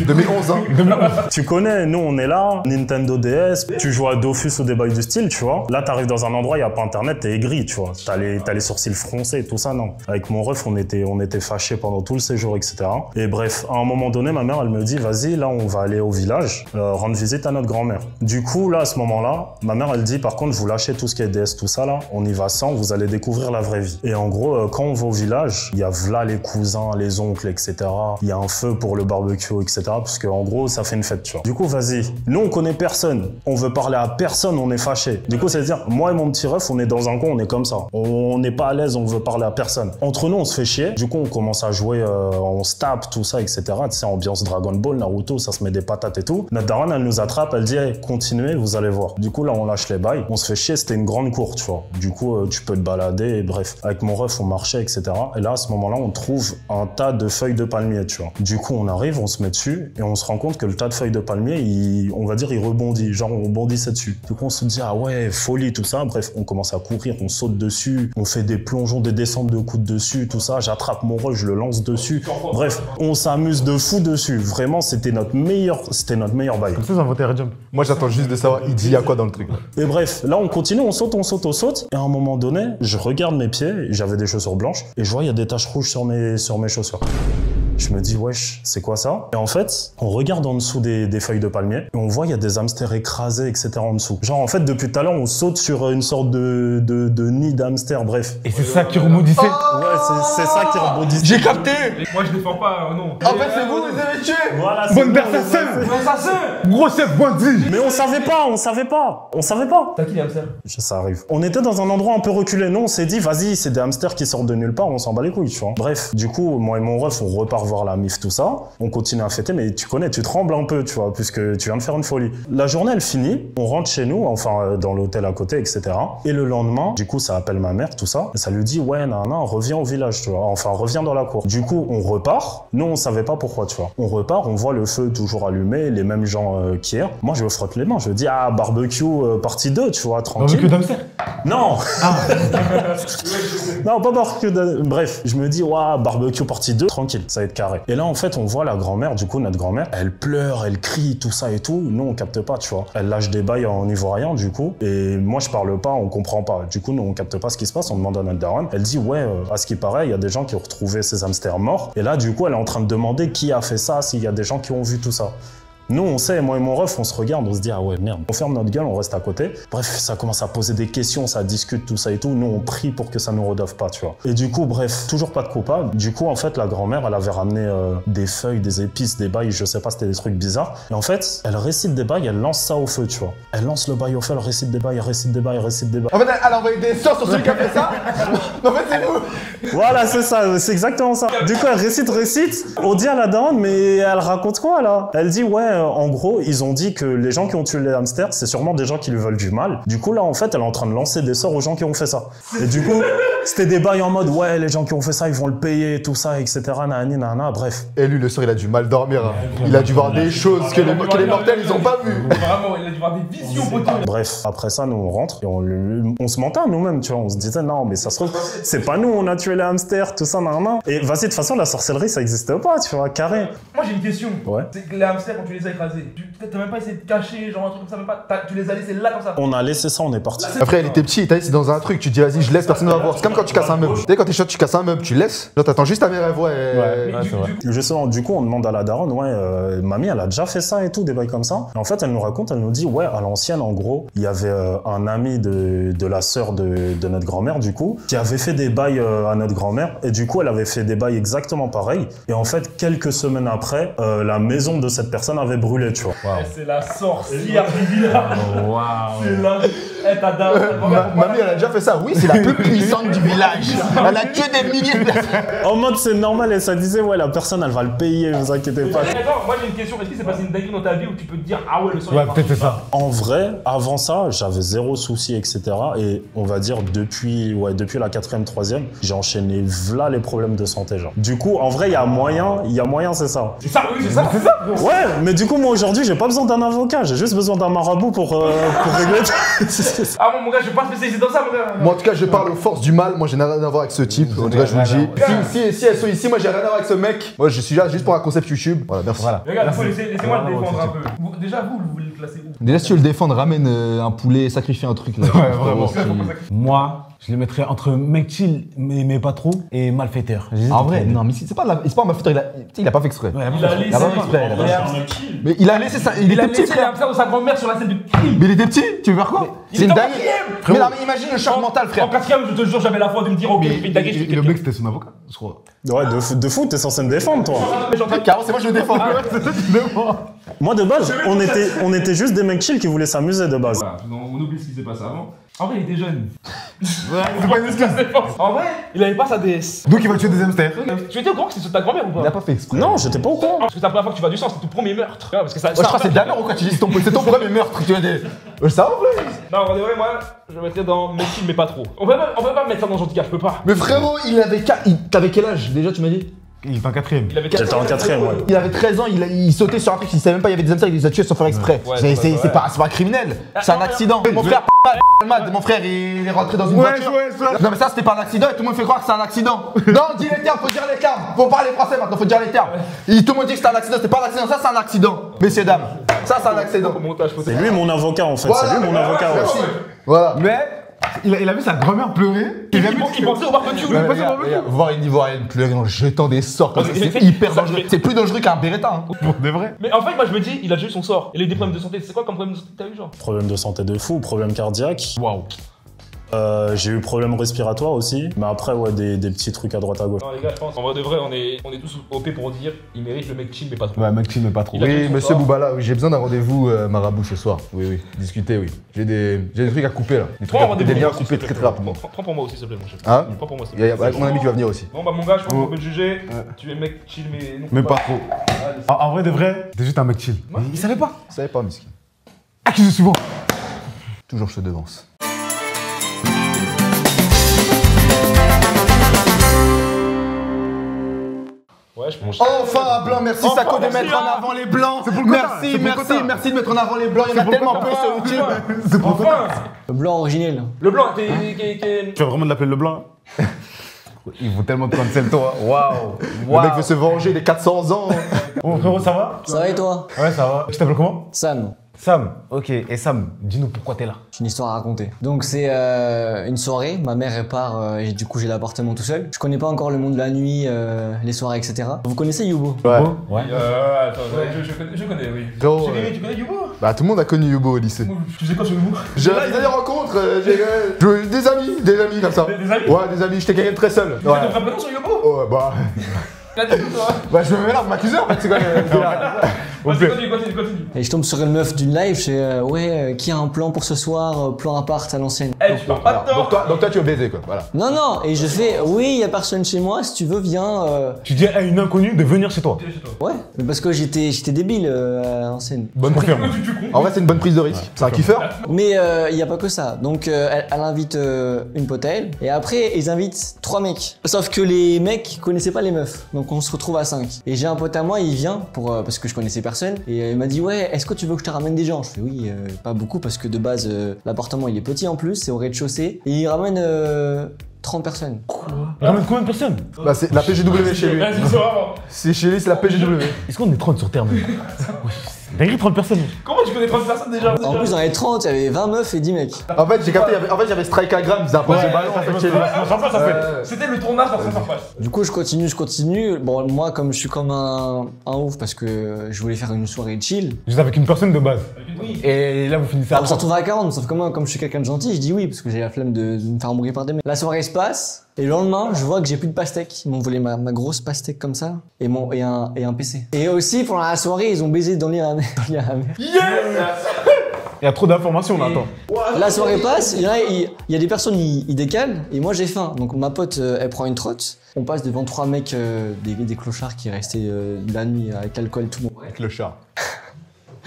2011, hein. 2011. Tu connais, nous, on est là, Nintendo DS, tu joues à Dofus au débat du style, tu vois. Là, t'arrives dans un endroit, il n'y a pas Internet, t'es aigri, tu vois. T'as les sourcils froncés, tout ça, non. Avec mon ref, on était fâchés pendant tout le séjour, etc. Et bref, à un moment donné, ma mère, elle me dit, vas-y, là, on va aller au village, rendre visite à notre grand-mère. Du coup, là, à ce moment-là, ma mère, elle dit, par contre, vous lâchez tout ce qui est DS, tout ça, là, on y va sans, vous allez découvrir la vraie vie. Et en gros, quand on va au village, il y a là les cousins, les oncles, etc. Il y a un feu pour le barbecue, etc. Parce que, en gros, ça fait une fête, tu vois. Du coup, vas-y. Nous, on connaît personne. On veut parler à personne, on est fâché. Du coup, c'est-à-dire, moi et mon petit ref, on est dans un coin, on est comme ça. On n'est pas à l'aise, on veut parler à personne. Entre nous, on se fait chier. Du coup, on commence à jouer, on se tape, tout ça, etc. Tu sais, ambiance Dragon Ball, Naruto, ça se met des patates et tout. Notre daronne, elle nous attrape, elle dit, hey, continuez, vous allez voir. Du coup, là, on lâche les bails. On se fait chier, c'était une grande cour, tu vois. Du coup, tu peux te balader, et bref. Avec mon ref, on marchait, etc. Et là, à ce moment-là, on trouve un tas de feuilles de palmier, tu vois. Du coup, on arrive, on se met dessus, et on se rend compte que le tas de feuilles de palmier, on va dire, il rebondit. Genre, on bondissait dessus. Du coup, on se dit, ah ouais, folie, tout ça. Bref, on commence à courir, on saute dessus, on fait des plongeons, des descentes de coudes dessus, tout ça. J'attrape mon ref, je le lance dessus. Bref, on s'amuse de fou dessus. Vraiment, c'était notre meilleur bail. Comme ça, ils ont inventé Red Jump. Moi, j'attends juste de savoir, il dit à quoi dans le truc. Et bref, là, on continue, on saute. Et à un moment donné, je regarde mes pieds, j'avais des chaussures blanches, et je vois, il y a des taches rouges sur mes chaussures. Je me dis, wesh, c'est quoi ça? Et en fait, on regarde en dessous des feuilles de palmier, et on voit, il y a des hamsters écrasés, etc. en dessous. Genre, en fait, depuis tout à l'heure, on saute sur une sorte de nid d'hamster, bref. Et c'est ça qui rebondissait. Ouais, c'est ça qui rebondissait. J'ai capté. Moi, je défends pas, non. En fait, c'est vous avez tué. Voilà, Bonne assassin. Gros chef bandit. Mais on savait pas. T'as qui les hamsters? Ça arrive. On était dans un endroit un peu reculé. Nous, on s'est dit, vas-y, c'est des hamsters qui sortent de nulle part, on s'en bat les couilles, tu vois. Bref, du coup, moi et mon ref, on repart voir la mif, tout ça. On continue à fêter, mais tu connais, tu trembles un peu, tu vois, puisque tu viens de faire une folie. La journée, elle finit, on rentre chez nous, enfin, dans l'hôtel à côté, etc. Et le lendemain, du coup, ça appelle ma mère, tout ça, et ça lui dit, ouais, non, reviens au village, tu vois. Enfin, reviens dans la cour. Du coup, on repart. Nous, on savait pas pourquoi, tu vois. On repart, on voit le feu toujours allumé, les mêmes gens qu'hier. Moi, je me frotte les mains, je dis, ah, barbecue partie 2, tu vois, tranquille. Barbecue d'hamster. Non. Non, pas barbecue d'hamster. Bref, je me dis, ouais, barbecue partie 2, tranquille, ça va être carré. Et là, en fait, on voit la grand-mère, du coup, notre grand-mère, elle pleure, elle crie, tout ça et tout. Nous, on capte pas, tu vois. Elle lâche des bails en ivoirien, du coup. Et moi, je parle pas, on comprend pas. Du coup, nous, on capte pas ce qui se passe, on demande à notre daronne. Elle dit, ouais, à ce qui paraît, il y a des gens qui ont retrouvé ces hamsters morts. Et là, du coup, elle est en train de demander qui a fait ça, s'il y a des gens qui ont vu tout ça. Nous, on sait, moi et mon ref, on se regarde, on se dit, ah ouais, merde. On ferme notre gueule, on reste à côté. Bref, ça commence à poser des questions, ça discute, tout ça et tout. Nous, on prie pour que ça nous redove pas, tu vois. Et du coup, bref, toujours pas de coupable. Du coup, en fait, la grand-mère, elle avait ramené des feuilles, des épices, des bails, je sais pas, c'était des trucs bizarres. Et en fait, elle récite des bails, elle lance ça au feu, tu vois. Elle lance le bail au feu, elle récite des bails, elle récite des bails, elle récite des bails. En fait, elle a envoyé des sorts sur celui qui a fait ça. En fait, c'est vous. Voilà, c'est ça, c'est exactement ça. Du coup, elle récite. On dit à la dame, mais elle raconte quoi, là? Elle dit, ouais, en gros, ils ont dit que les gens qui ont tué les hamsters, c'est sûrement des gens qui lui veulent du mal. Du coup, là, en fait, elle est en train de lancer des sorts aux gens qui ont fait ça. Et du coup, c'était des bails en mode, ouais, les gens qui ont fait ça, ils vont le payer, tout ça, etc. Nani, nana, bref. Et lui, le sort, il a dû mal dormir. Hein. Il a dû voir des choses que les mortels, ils ont pas vues. Vraiment, il a dû voir des visions, Bref, après ça, nous, on rentre et on se mentait à nous-mêmes, tu vois. On se disait, non, mais ça se trouve, c'est pas nous, on a tué les hamsters, tout ça, nana. Et vas-y, de toute façon, la sorcellerie, ça existe pas, tu vois, carré. Moi, j'ai une question. Ouais. C'est que les hamsters, quand tu les as écrasés, t'as même pas essayé de cacher, genre un truc comme ça, même pas. Tu les as laissés là comme ça. On a laissé ça, on est parti. Après, elle était petite, c'est dans un truc, tu dis, vas-y, je laisse, personne va voir. C'est comme quand tu casses un meuble. Tu sais, quand t'es chaud, tu casses un meuble, tu laisses. Genre, t'attends juste ta mère, elle voit. Ouais, c'est vrai. Justement, du coup, on demande à la daronne, ouais, mamie, elle a déjà fait ça et tout, des bails comme ça. Et en fait, elle nous raconte, elle nous dit, ouais, à l'ancienne, en gros, il y avait un ami de la sœur de notre grand-mère, du coup, qui avait fait des bails à notre grand-mère. Et du coup, elle avait fait des bails exactement pareils. Et en fait, quelques semaines après, la maison de cette personne avait brûlé, tu vois. Wow. C'est la sorcière du village. Waouh. C'est la... Eh, t'as daron. Mamie, elle a déjà fait ça. Oui, c'est la plus puissante du village. Elle a tué des milliers de personnes. En mode, c'est normal, et ça disait, ouais, la personne, elle va le payer, vous inquiétez pas. Attends, moi j'ai une question. Est-ce qu'il s'est passé une dinguerie dans ta vie où tu peux te dire, ah ouais, le son Ouais, il peut-être c'est ça. En vrai, avant ça, j'avais zéro souci, etc. Et on va dire, depuis la 4e, 3e, j'ai enchaîné v'là les problèmes de santé, genre. Du coup, en vrai, il y a moyen, c'est ça. C'est ça, oui, c'est ça, c'est ça. Ouais, mais du coup, moi, aujourd'hui, j'ai pas besoin d'un avocat, j'ai juste besoin d'un marabout pour régler. Ah bon, mon gars, je vais pas spécialiser dans ça, mon gars. Moi, en tout cas, je parle aux forces du mal. Moi, j'ai rien à voir avec ce type. En tout cas, je vous le dis. Si elles sont ici, moi, j'ai rien à voir avec ce mec. Moi, je suis là juste pour un concept YouTube. Voilà, merci. Voilà. Les gars, laissez-moi le défendre un peu. Déjà, vous voulez le classer où? Déjà, si tu veux le défendre, ramène un poulet, sacrifie un truc. Là. Ouais, vraiment. Moi, je les mettrais entre mec chill, mais pas trop, et malfaiteur. En vrai, non, mais c'est pas un malfaiteur. Il a pas fait exprès. Ouais, Il a laissé. Il a pas fait exprès. Mais il a laissé ça. Il Il a était petit, laissé frère. l'absence de sa grand-mère sur la scène de crime. Mais il était petit. Tu veux faire quoi? Il C'est une était en dingue. quatrième. Mais non, mais imagine le choc mental, En frère. 4ème, je te jure, j'avais la foi de me dire, ok, je fais une dinguerie, je fais Le quelqu'un. mec, c'était son avocat, je crois. Ouais, de fou, t'es censé me défendre, toi. Carrément, c'est moi je le défends. Moi, de base, on était juste des mecs chill qui voulaient s'amuser de base. Voilà, on oublie ce qui s'est passé avant. En vrai, il était jeune. C'est pas une excuse. En vrai, il avait pas sa DS. Donc il va tuer des hamsters. Tu étais au courant que c'était ta grand-mère ou pas? Il a pas fait exprès. Non, j'étais pas au courant. Parce que c'est la première fois que tu vas du sang, c'est ton premier meurtre. Parce que ça, Je crois que c'est de la merde ou quoi? Tu dis c'est ton premier meurtre. Tu vois des. Ça va, frère? Non, en vrai, moi, je le mettrais dans médecine, mais pas trop. On peut pas mettre ça dans Gentil, je peux pas. Mais frérot, t'avais quel âge déjà, tu m'as dit? Il est en 4ème. Il avait J'étais en 4ème, ouais. Il avait 13 ans, il sautait sur un truc, il savait même pas, il y avait des hamsters, il les a tués sans faire exprès. Ouais, C'est pas un criminel, c'est un accident. Mon frère, il est rentré dans une voiture. Non, mais ça, c'était pas un accident et tout le monde fait croire que c'est un accident. Non, dis les termes, faut dire les termes. Faut parler français maintenant, faut dire les termes. Tout le monde dit que c'est un accident, c'était pas un accident, ça, c'est un accident. Messieurs, dames, ça, c'est un accident. C'est lui mon avocat, en fait. Voilà, C'est lui mon avocat, ouais. merci. Voilà. Mais il a vu sa grand-mère pleurer. Il pensait au barbecue. Voir une Ivoirienne pleurer en jetant des sorts comme ça, c'est hyper dangereux. C'est plus dangereux qu'un Beretta. Pour de vrai. Mais en fait, moi, je me dis, il a déjà eu son sort. Il a eu des problèmes de santé. C'est quoi comme problème de santé que t'as eu, genre? Problème de santé de fou, problème cardiaque. Waouh. J'ai eu problème respiratoire aussi, mais après, ouais, des petits trucs à droite à gauche. Non, les gars, je pense, en vrai de vrai, on est tous OP pour dire, il mérite le mec chill, mais pas trop. Ouais, mec chill, mais pas trop. Il a Oui, fait son monsieur sort. Boubala, oui, j'ai besoin d'un rendez-vous marabout ce soir. Oui, discuter, oui. J'ai des trucs à couper là. Des liens à couper très rapidement. Prends pour moi aussi, s'il te plaît, mon chef. Hein? Prends pour moi, s'il te plaît. Mon ami qui va venir aussi. Bon, bah, mon gars, je pense qu'on peut te juger. Tu es mec chill, mais non. Mais pas trop. En vrai de vrai, t'es juste un mec chill. Il savait pas. Vous savez pas, Miskin. Accuse souvent. Toujours je te devance. Ouais, je pense. Enfin un blanc, merci Sako de mettre en avant les blancs. Merci de mettre en avant les blancs. Il y en a tellement peu sur YouTube. C'est pour Enfin! Le blanc originel. Le blanc, Tu vas vraiment l'appeler le blanc? Il vaut tellement de cancel toi. Waouh. Le mec veut se venger des 400 ans. Bon frérot, ça va? Ça va et toi? Ouais, ça va. Tu t'appelles comment? Sam, Sam. Ok. Et Sam, dis-nous pourquoi t'es là. j'ai une histoire à raconter. Donc c'est une soirée, ma mère elle part et du coup j'ai l'appartement tout seul. Je connais pas encore le monde de la nuit, les soirées, etc. Vous connaissez Yubo? Ouais. Ouais. Attends, je connais, oui. Frérot, Tu connais Yubo? bah tout le monde a connu Yubo au lycée. Tu faisais quoi sur Yubo? J'ai des rencontres, j'ai des amis comme ça. Des amis? Ouais, des amis, j'étais quelqu'un de très seul. Tu fais ton vrai prénom sur Yubo? Ouais, bah. Là, t'es tout, toi. Bah, je me mets là, vous m'accusez en fait, c'est quoi Continue. Et je tombe sur une meuf d'une live, je fais ouais, qui a un plan pour ce soir, plan appart à l'ancienne. Eh, tu pars pas de temps. donc toi tu veux baiser quoi, voilà. Non, et je fais oui, y a personne chez moi, si tu veux, viens. Tu dis à une inconnue de venir chez toi. Ouais, mais parce que j'étais débile à l'ancienne. Bonne confirme. En vrai, c'est une bonne prise de risque. C'est un kiffeur. Mais il y a pas que ça. Donc elle invite une pote à elle, et après ils invitent 3 mecs. Sauf que les mecs connaissaient pas les meufs, donc on se retrouve à 5. Et j'ai un pote à moi, il vient parce que je connaissais personne, et il m'a dit ouais, est-ce que tu veux que je te ramène des gens? Je fais oui, pas beaucoup parce que de base l'appartement il est petit en plus, c'est au rez-de-chaussée, et il ramène 30 personnes. Il ramène combien de personnes? Bah, c'est la PGW chez lui. Vas-y, ça va. C'est chez lui, c'est la PGW. Est-ce qu'on est 30 sur Terre même? D'ailleurs, 30 personnes. Comment tu connais 30 personnes déjà? En plus dans les 30, il y avait 20 meufs et 10 mecs. En fait, j'ai capté, j'avais Strikeagram, ils faisaient un peu de ballon en fait chez lui. C'était le tournage dans sa surface. Du coup je continue. Bon moi comme je suis comme un ouf parce que je voulais faire une soirée chill. Juste avec une personne de base. Oui. Et là, vous finissez à On se 30. retrouve à 40, sauf que moi comme je suis quelqu'un de gentil, je dis oui parce que j'ai la flemme de me faire embrouiller par des mecs. La soirée se passe. Et le lendemain, je vois que j'ai plus de pastèque. Ils m'ont volé ma grosse pastèque comme ça et un PC. Et aussi pendant la soirée, ils ont baisé dans le lit à la mer. Yes! Il y a trop d'informations là, attends. La soirée passe, il y a des personnes, ils décalent, et moi j'ai faim. Donc ma pote, elle prend une trotte. On passe devant 3 mecs, des clochards qui restaient la nuit avec l'alcool et tout. Clochard.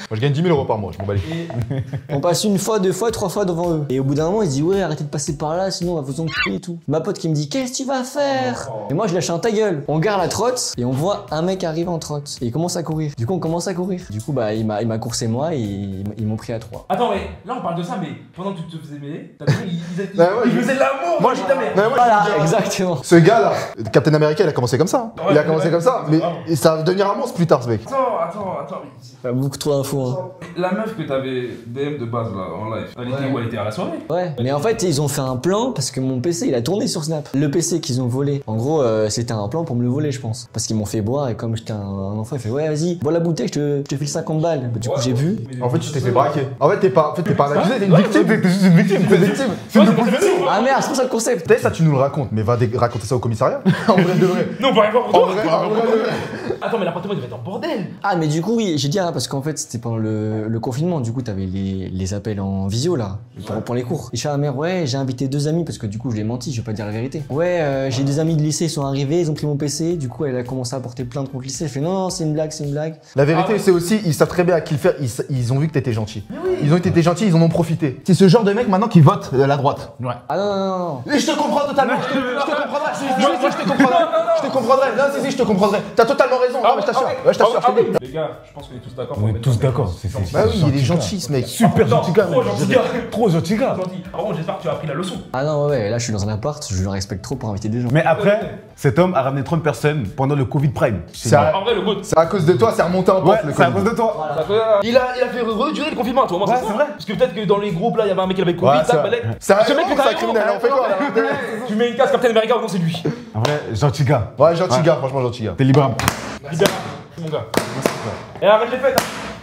Moi je gagne 10 000 € par mois, je m'en bats les couilles. On passe 1 fois, 2 fois, 3 fois devant eux. Et au bout d'un moment, il se dit ouais, arrêtez de passer par là, sinon on va vous enculer et tout. Ma pote qui me dit qu'est-ce que tu vas faire? Et moi je lâche un ta gueule. On garde la trotte et on voit un mec arriver en trotte. Et il commence à courir. Du coup on commence à courir. Du coup bah il m'a coursé moi et ils m'ont pris à 3. Attends, mais là on parle de ça, mais pendant que tu te faisais mêler, t'as vu, ils faisaient l'amour. Moi, voilà, exactement. Ce gars là, Captain America, il a commencé comme ça. Hein. Ouais, Il a commencé comme ça, mais ça va devenir un monstre plus tard, ce mec. Attends. Bah, beaucoup trop d'infos. Hein. La meuf que t'avais DM de base là en live, elle était où? Elle était à la soirée? Ouais, mais en fait ils ont fait un plan parce que mon PC il a tourné sur Snap. Le PC qu'ils ont volé, en gros c'était un plan pour me le voler je pense. Parce qu'ils m'ont fait boire et comme j'étais un enfant, il fait ouais vas-y, bois la bouteille, je te file 50 balles. Bah, du coup j'ai bu. En fait tu t'es fait braquer. En fait t'es pas un accusé, t'es une victime. T'es juste une victime. T'es une victime. C'est une victime. Ah merde, c'est pas ça le concept. Peut-être ça tu nous le racontes, mais va raconter ça au commissariat. En vrai de vrai. Non, par exemple, En vrai. Attends, mais l'appartement il devait être en bordel. Ah mais du coup oui, j'ai dit parce qu'en fait c'était pendant le confinement, du coup t'avais les appels en visio là, pour les cours. Et je suis à la mère, ouais j'ai invité 2 amis parce que du coup je l'ai menti, je vais pas dire la vérité. Ouais j'ai 2 amis de lycée, ils sont arrivés, ils ont pris mon PC, du coup elle a commencé à porter plainte contre le lycée, elle fait non c'est une blague, c'est une blague. La vérité c'est aussi, ils savent très bien à qui le faire, ils ont vu que t'étais gentil. Ils ont vu que t'étais gentil, ils en ont profité. C'est ce genre de mec maintenant qui vote la droite. Ouais. Ah non. Et je te comprends totalement, je te comprendrai, je te comprendrai. Non si je te comprendrai. T'as totalement raison, non mais je t'assure, je te dis. Les gars, je pense qu'on est tous d'accord. On est tous d'accord. Bah oui, il est gentil ce mec. Super gentil gars. Trop gentil gars. Trop gentil gars. Par contre, j'espère que tu as appris la leçon. Ah non ouais, là je suis dans un appart, je le respecte trop pour inviter des gens. Mais après, cet homme a ramené 30 personnes pendant le Covid Prime. En vrai, le goût. C'est à cause de toi, c'est remonté en pente le c'est à cause de toi. Il a fait redurer le confinement, toi. Moi, c'est vrai. Parce que peut-être que dans les groupes là, il y avait un mec qui avait Covid, ça balai. C'est un criminel, on fait quoi là? Tu mets une case Captain America, non, c'est lui. En vrai, gentil gars. Ouais, gentil gars, franchement gentil gars. T'es libre. Libéral, c'est mon gars. Et arrête les fêtes.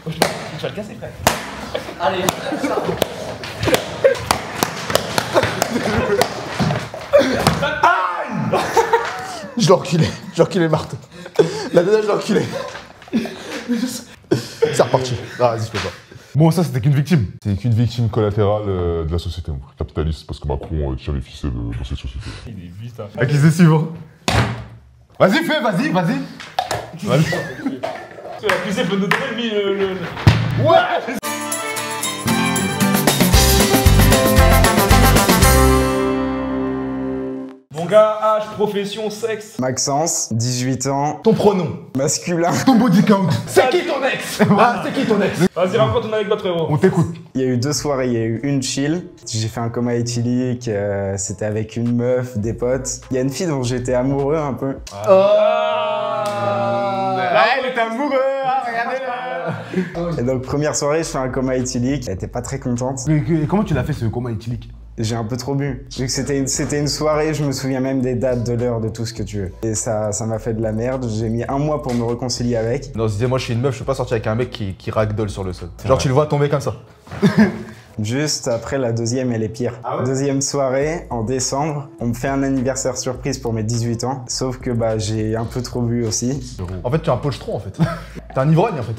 Tu vas le casser, frère. Allez. Je l'ai reculé le marteau. La deuxième, je l'ai reculé. C'est reparti. Ah, vas-y, je peux pas. Bon, ça c'était qu'une victime. C'est qu'une victime collatérale de la société, mon frère. Capitaliste, parce que Macron tire les ficelles dans cette société. Il est vite, hein. À qui c'est suivant? Vas-y, fais, vas-y. L'accusé peut nous donner le... Ouais. Mon gars, âge, profession, sexe. Maxence, 18 ans. Ton pronom. Masculin. Ton body count. C'est qui ton ex? Ah, c'est qui ton ex? Vas-y, raconte ton anecdote, frérot. On t'écoute. Il y a eu 2 soirées, il y a eu une chill. J'ai fait un coma éthylique, c'était avec une meuf, des potes. Il y a une fille dont j'étais amoureux un peu. Elle est amoureux, regardez-le. Et donc première soirée, je fais un coma éthylique. Elle était pas très contente. Mais comment tu l'as fait ce coma éthylique? J'ai un peu trop bu. Vu que c'était une soirée, je me souviens même des dates, de l'heure, de tout ce que tu veux. Et ça m'a fait de la merde. J'ai mis 1 mois pour me réconcilier avec. Non, moi je suis une meuf, je peux pas sortir avec un mec qui ragdoll sur le sol. Genre tu le vois tomber comme ça. Juste après, la deuxième, elle est pire. Ah ouais? Deuxième soirée, en décembre, on me fait un anniversaire surprise pour mes 18 ans. Sauf que bah j'ai un peu trop bu aussi. En fait, tu es un pochetron en fait. T'es un ivrogne en fait.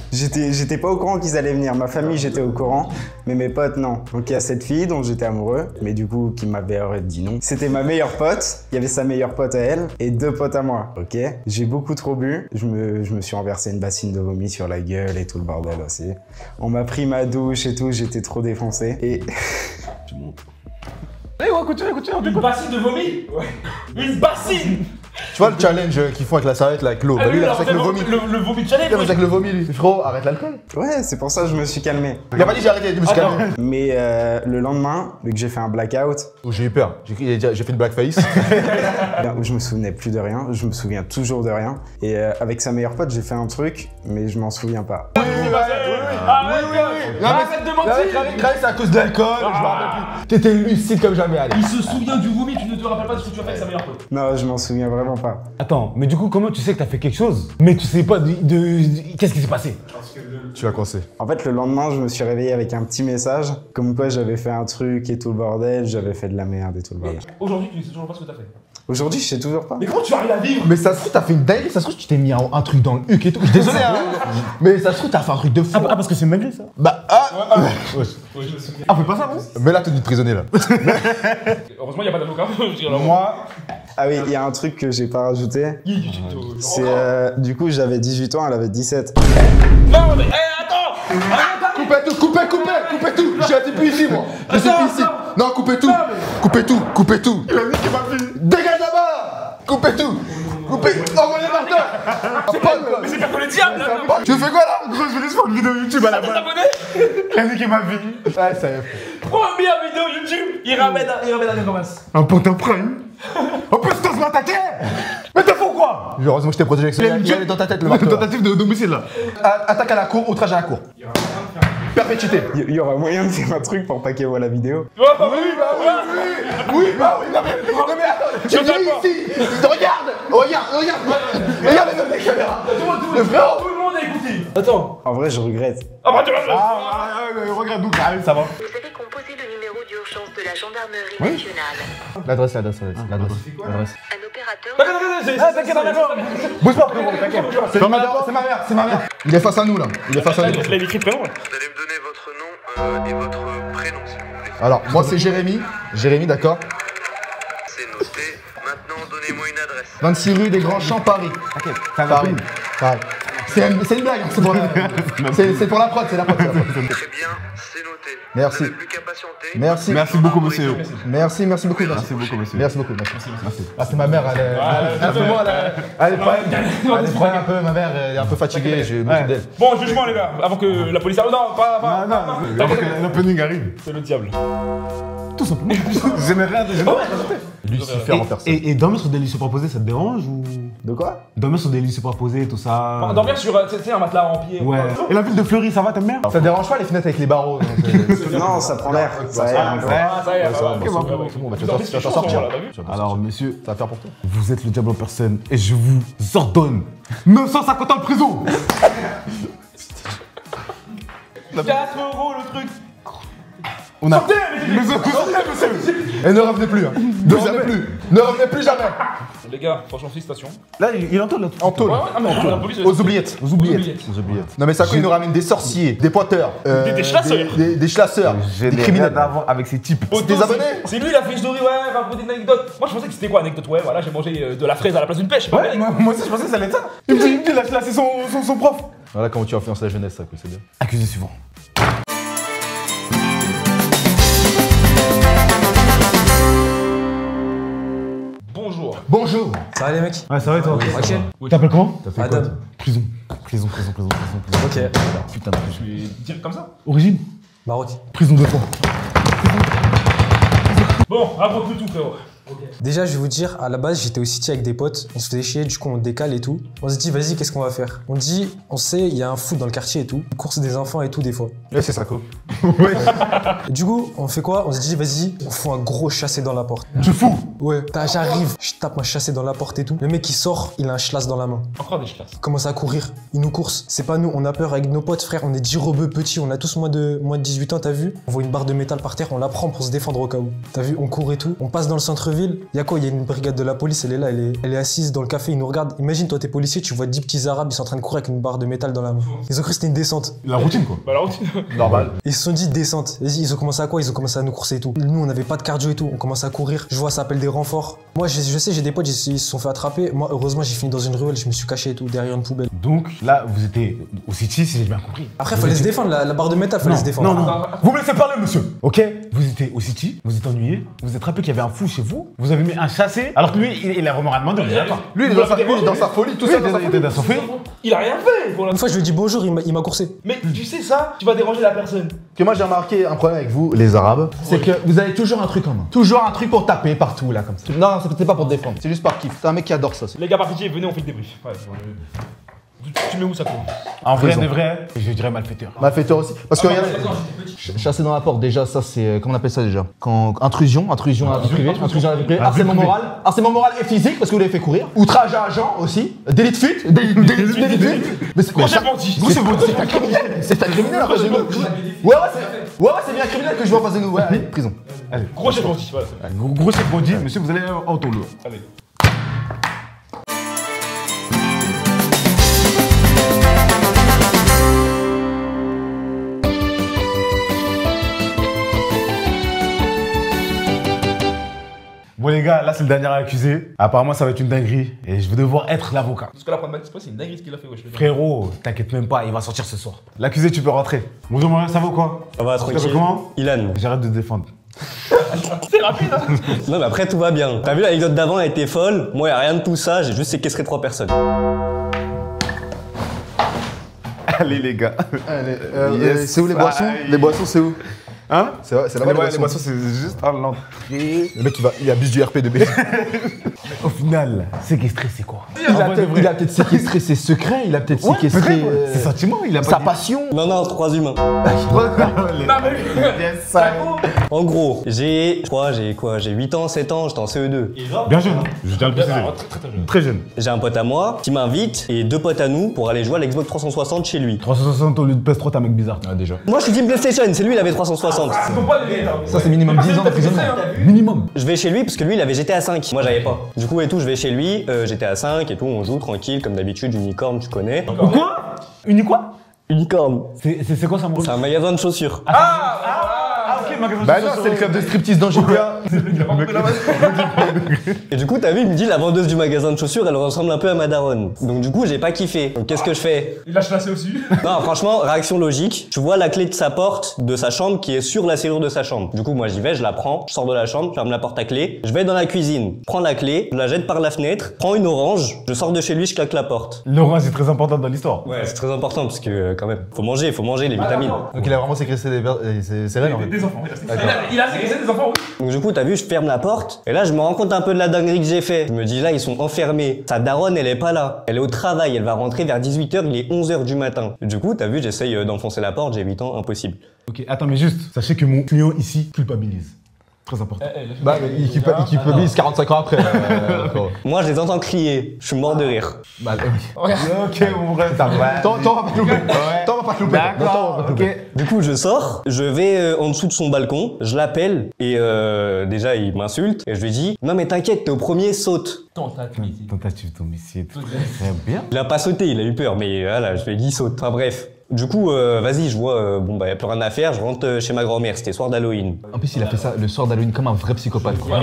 J'étais pas au courant qu'ils allaient venir. Ma famille, j'étais au courant, mais mes potes, non. Donc il y a cette fille dont j'étais amoureux, mais du coup, qui m'avait dit non. C'était ma meilleure pote, il y avait sa meilleure pote à elle, et 2 potes à moi, ok? J'ai beaucoup trop bu, je me suis renversé une bassine de vomi sur la gueule et tout le bordel aussi. On m'a pris ma douche et tout, j'étais trop défoncé, et... Tu montes. Allez, ouais, continue. Une bassine de vomi? Ouais. Une bassine! Tu vois le challenge qu'ils font avec la serviette, là, avec l'eau. Bah lui, il a fait avec le vomi. Le vomi challenge? Il a fait avec le vomi, lui. Frérot, arrête l'alcool. Ouais, c'est pour ça que je me suis calmé. Il a pas dit j'ai arrêté, je me suis calmé. Mais le lendemain, vu que j'ai fait un blackout... Oh, j'ai eu peur. J'ai fait le blackface. Où je me souvenais plus de rien, je me souviens toujours de rien. Et avec sa meilleure pote, j'ai fait un truc, mais je m'en souviens pas. Arrête de mentir! C'est à cause de l'alcool, je me rappelle plus. T'étais lucide comme jamais, allez. Il se souvient du vomi, tu ne te rappelles pas de ce que tu as fait avec sa meilleure pote. Non, je m'en souviens vraiment pas. Attends, mais du coup, comment tu sais que t'as fait quelque chose, mais tu sais pas qu'est-ce qui s'est passé? Tu vas coincer. En fait, le lendemain, je me suis réveillé avec un petit message, comme quoi j'avais fait un truc et tout le bordel, j'avais fait de la merde et tout le bordel. Aujourd'hui, tu ne sais toujours pas ce que t'as fait. Aujourd'hui, je sais toujours pas. Mais comment tu arrives à vivre? Mais ça se trouve, t'as fait une dinguerie, ça se trouve, tu t'es mis un truc dans le huc et tout. Je suis désolé, hein. Mais ça se trouve, t'as fait un truc de fou. Ah, parce que c'est malgré ça. Bah, Ouais, je me souviens. Ah, fais pas ça, vous? Mais là, tenue de prisonnier là. Heureusement, il n'y a pas d'avocat. Moi. Ah oui, il y a un truc que j'ai pas rajouté. C'est du coup, j'avais 18 ans, elle avait 17. Non, mais attends! Coupez tout. Je suis plus ici, moi. Je suis plus ici. Non, coupez tout. Coupez tout. Dégage là-bas. Coupez tout. Envoyez Martin. Mais c'est pas que le diable, là! Tu fais quoi là? Gros, je vais juste faire une vidéo YouTube à la base. Il a niqué ma vie. Ouais, ça y est. Première vidéo YouTube, il ramène un Négomas. Un pote en prime. En plus, t'oses m'attaquer. Mais t'es fou quoi? Heureusement que je t'ai protégé avec ça. Il est dans ta tête le marteau. Tentative de domicile là. Attaque à la cour, outrage à la cour. Perpétuité. Il y aura moyen de faire un truc pour pas qu'elle voit la vidéo. Oui, non mais attends, tu viens ici. Regarde les caméras. Le frère. Tout le monde a écouté. Attends. En vrai, je regrette. Ah bah tu vas. Regarde d'où carré, ça va. Vous avez composé le numéro d'urgence de la gendarmerie nationale. L'adresse. Un opérateur... T'inquiète, d'accord. Bouge pas, frérot, t'inquiète. C'est ma mère. Il est face à nous là. Il a écrit prénom. Vous allez me donner votre nom et votre prénom, s'il vous plaît. Alors, moi c'est Jérémy. Jérémy, C'est noté. Maintenant, donnez-moi une adresse. 26 rue des Grands Champs, Paris. Ok, Paris. C'est une blague, hein, c'est pour la prod, c'est la prod. Très bien, c'est noté. Merci. Vous n'avez plus qu'à patienter. Merci beaucoup, monsieur. Merci beaucoup. Merci beaucoup, monsieur. Merci. Ah, c'est ma mère, elle est prête un peu, ma mère, elle est un peu fatiguée, je m'occupe d'elle. Bon, jugement les gars, avant que la police arrive. Non, pas. Avant que l'opening arrive. C'est le diable. Tout simplement. Je n'ai rien rajouté. Lucifer en personne. Et dormir sur des lits superposés, ça te dérange ou? De quoi? Dormir sur des lits superposés, tout ça. Dormir sur un matelas en pied. Ouais. Et la ville de Fleury, ça va, t'aimes bien? Ça dérange pas les fenêtres avec les barreaux? Non, ça prend l'air. Ça y est. C'est bon, tu vas t'en sortir. Alors, monsieur, ça va faire pour toi. Vous êtes le diable en personne et je vous ordonne 950 ans de prison. 4 € le truc. On a. Sortez, monsieur. Et ne revenez plus. Ne revenez plus jamais. Les gars, franchement, félicitations. Là, il entend là. En tôle. Aux oubliettes. Non mais ça quoi, il nous ramène des sorciers, des pointeurs, des chasseurs. Des chasseurs, des criminels. D'avant avec ces types. Des abonnés. C'est lui la fiche de riz, ouais, raconter une anecdote. Moi je pensais que c'était quoi anecdote, ouais, voilà, j'ai mangé de la fraise à la place d'une pêche. Ouais, moi aussi je pensais que ça allait être ça. Il me dit, là c'est son prof. Voilà comment tu influences la jeunesse, ça, c'est bien. Accusé suivant. Bonjour. Ça va les mecs? Ouais, ça va et toi? Ok. T'appelles comment? Adam. Prison. Ok. Putain de prison. Tu es direct comme ça? Origine? Maroc. Prison de toi. Bon, raconte-nous tout, frérot. Déjà, je vais vous dire, à la base, j'étais au City avec des potes, on se faisait chier, du coup, on décale et tout. On se dit, vas-y, qu'est-ce qu'on va faire? On sait, il y a un foot dans le quartier et tout, course des enfants et tout, des fois. Ouais, c'est ça, quoi. Et du coup, on fait quoi? On se dit, vas-y, on fout un gros chassé dans la porte. Tu fous? Ouais, j'arrive, je tape ma chassé dans la porte et tout. Le mec, il sort, il a un schlass dans la main. Encore des chlasses. Il commence à courir, il nous course. C'est pas nous, on a peur avec nos potes, frère, on est 10 rebeux petits, on a tous moins de 18 ans, t'as vu? On voit une barre de métal par terre, on la prend pour se défendre au cas où. T'as vu? On court et tout. On passe dans le centre-ville. Y'a quoi? Il y a une brigade de la police, elle est là, elle est assise dans le café, ils nous regardent. Imagine, toi, t'es policier, tu vois 10 petits arabes, ils sont en train de courir avec une barre de métal dans la main. Ils ont cru que c'était une descente. La routine, quoi. Bah, la routine. Normal. Ils se sont dit descente. Vas-y, ils ont commencé à quoi? Ils ont commencé à nous courser et tout. Nous, on n'avait pas de cardio et tout. On commence à courir. Je vois, ça appelle des renforts. Moi, je sais, j'ai des potes, ils se sont fait attraper. Moi, heureusement, j'ai fini dans une ruelle, je me suis caché et tout, derrière une poubelle. Donc, là, vous étiez au City, si j'ai bien compris. Après, fallait se défendre, la barre de métal, fallait se défendre. Non. Vous me laissez parler, monsieur. Ok? Vous étiez au City, vous êtes ennuyé, vous êtes rappelé qu'il y avait un fou chez vous, vous avez mis un chassé, alors que lui, il a vraiment rien demandé. Lui, il est dans sa folie, tout ça. Il était dans sa folie. Il a rien fait. Une fois, je lui ai dit bonjour, il m'a coursé. Mais tu sais ça, tu vas déranger la personne. Que moi, j'ai remarqué un problème avec vous, les Arabes, c'est que vous avez toujours un truc en main. Toujours un truc pour taper partout, là, comme ça. Non, c'est pas pour te défendre, c'est juste par kiff. C'est un mec qui adore ça. Les gars, par pitié, venez, on fait le débrief. Ouais, tu mets où ça, quoi? En vrai, de vrai, je dirais malfaiteur. Malfaiteur aussi. Parce que regardez, chasser dans la porte, déjà, ça c'est. Comment on appelle ça déjà? Quand intrusion à la vie privée, harcèlement moral et physique, parce que vous l'avez fait courir. Outrage à agent aussi. Délit de fuite. Mais c'est quoi? C'est un criminel. C'est un criminel en face de nous. Ouais, c'est bien un criminel que je vois en face de nous. Ouais, allez, prison. Allez. Gros chef bandit, voilà. Gros chef bandit, monsieur, vous allez en tôle. Allez. Bon les gars, là c'est le dernier accusé. Apparemment ça va être une dinguerie et je vais devoir être l'avocat. Parce que là, prendre ma dispo, c'est une dinguerie ce qu'il a fait, wesh. Frérot, t'inquiète même pas, il va sortir ce soir. L'accusé, tu peux rentrer. Bonjour Maria, ça va ou quoi? Ça va, tranquille. Comment? Ilan. J'arrête de te défendre. C'est rapide, hein. Non mais après tout va bien. T'as vu l'anecdote d'avant, elle était folle. Moi, y a rien de tout ça, j'ai juste séquestré 3 personnes. Allez les gars. Allez, c'est où les boissons? Les boissons, c'est où? Hein? C'est là-bas Les boissons, c'est juste à l'entrée. Le mec, il abuse du RP de baiser. Au final, séquestrer, c'est quoi? Il a peut-être séquestré ses secrets, il a peut-être séquestré ses sentiments, il a sa passion. Non, 3 humains. En gros, j'ai 8 ans, 7 ans, j'étais en CE2. Bien jeune, hein. Je tiens à le préciser. Très jeune. J'ai un pote à moi qui m'invite et 2 potes à nous pour aller jouer à l'Xbox 360 chez lui. 360 au lieu de PS3, t'es un mec bizarre. Ah, déjà. Moi, je suis team PlayStation, c'est lui, il avait 360. Ça, c'est minimum 10 ans d'emprisonnement. Minimum. Je vais chez lui parce que lui, il avait GTA 5. Moi, j'avais pas. Du coup, je vais chez lui, GTA 5 et tout, on joue tranquille, comme d'habitude, Unicorn, tu connais. Quoi? Quoi? Unicorn. C'est quoi ça, mon? C'est un magasin de chaussures. Ok, magasin de Bah non, c'est le club de striptease dans GTA. Et du coup, t'as vu, il me dit la vendeuse du magasin de chaussures, elle ressemble un peu à ma daronne. Donc du coup, j'ai pas kiffé. Donc qu'est-ce que je fais? Il lâche lacé aussi. Non, franchement, réaction logique. Tu vois la clé de sa porte, de sa chambre, qui est sur la serrure de sa chambre. Du coup, moi, j'y vais, je la prends, je sors de la chambre, je ferme la porte à clé. Je vais dans la cuisine, prends la clé, je la jette par la fenêtre, prends une orange, je sors de chez lui, je claque la porte. L'orange est très important dans l'histoire. Ouais, c'est très important parce que quand même, faut manger les vitamines. Donc il a vraiment séquestré ses rênes en fait. Des enfants, il a séquestré des enfants, oui. Donc du coup, t'as vu, je ferme la porte, et là, je me rends compte un peu de la dinguerie que j'ai fait. Je me dis, là, ils sont enfermés. Sa daronne, elle est pas là. Elle est au travail, elle va rentrer vers 18h, il est 11h du matin. Du coup, t'as vu, j'essaye d'enfoncer la porte, j'ai 8 ans, impossible. Ok, attends, mais juste, sachez que mon client ici culpabilise. Très important. Bah, mais il culpabilise 45 ans après. Moi, je les entends crier. Je suis mort de rire. Bah, Ok, mon vrai. T'en vas pas te louper. T'en vas pas te louper. D'accord, ok. Du coup, je sors, je vais en dessous de son balcon, je l'appelle, et déjà, il m'insulte, et je lui dis, non mais t'inquiète, t'es au premier, saute. Tentative d'homicide. Très bien. Il a pas sauté, il a eu peur, mais voilà, je lui ai dit saute. Enfin bref. Du coup, vas-y, je vois, bon bah y a plus rien à faire, je rentre chez ma grand-mère, c'était soir d'Halloween. En plus, il a fait ça le soir d'Halloween comme un vrai psychopathe, quoi.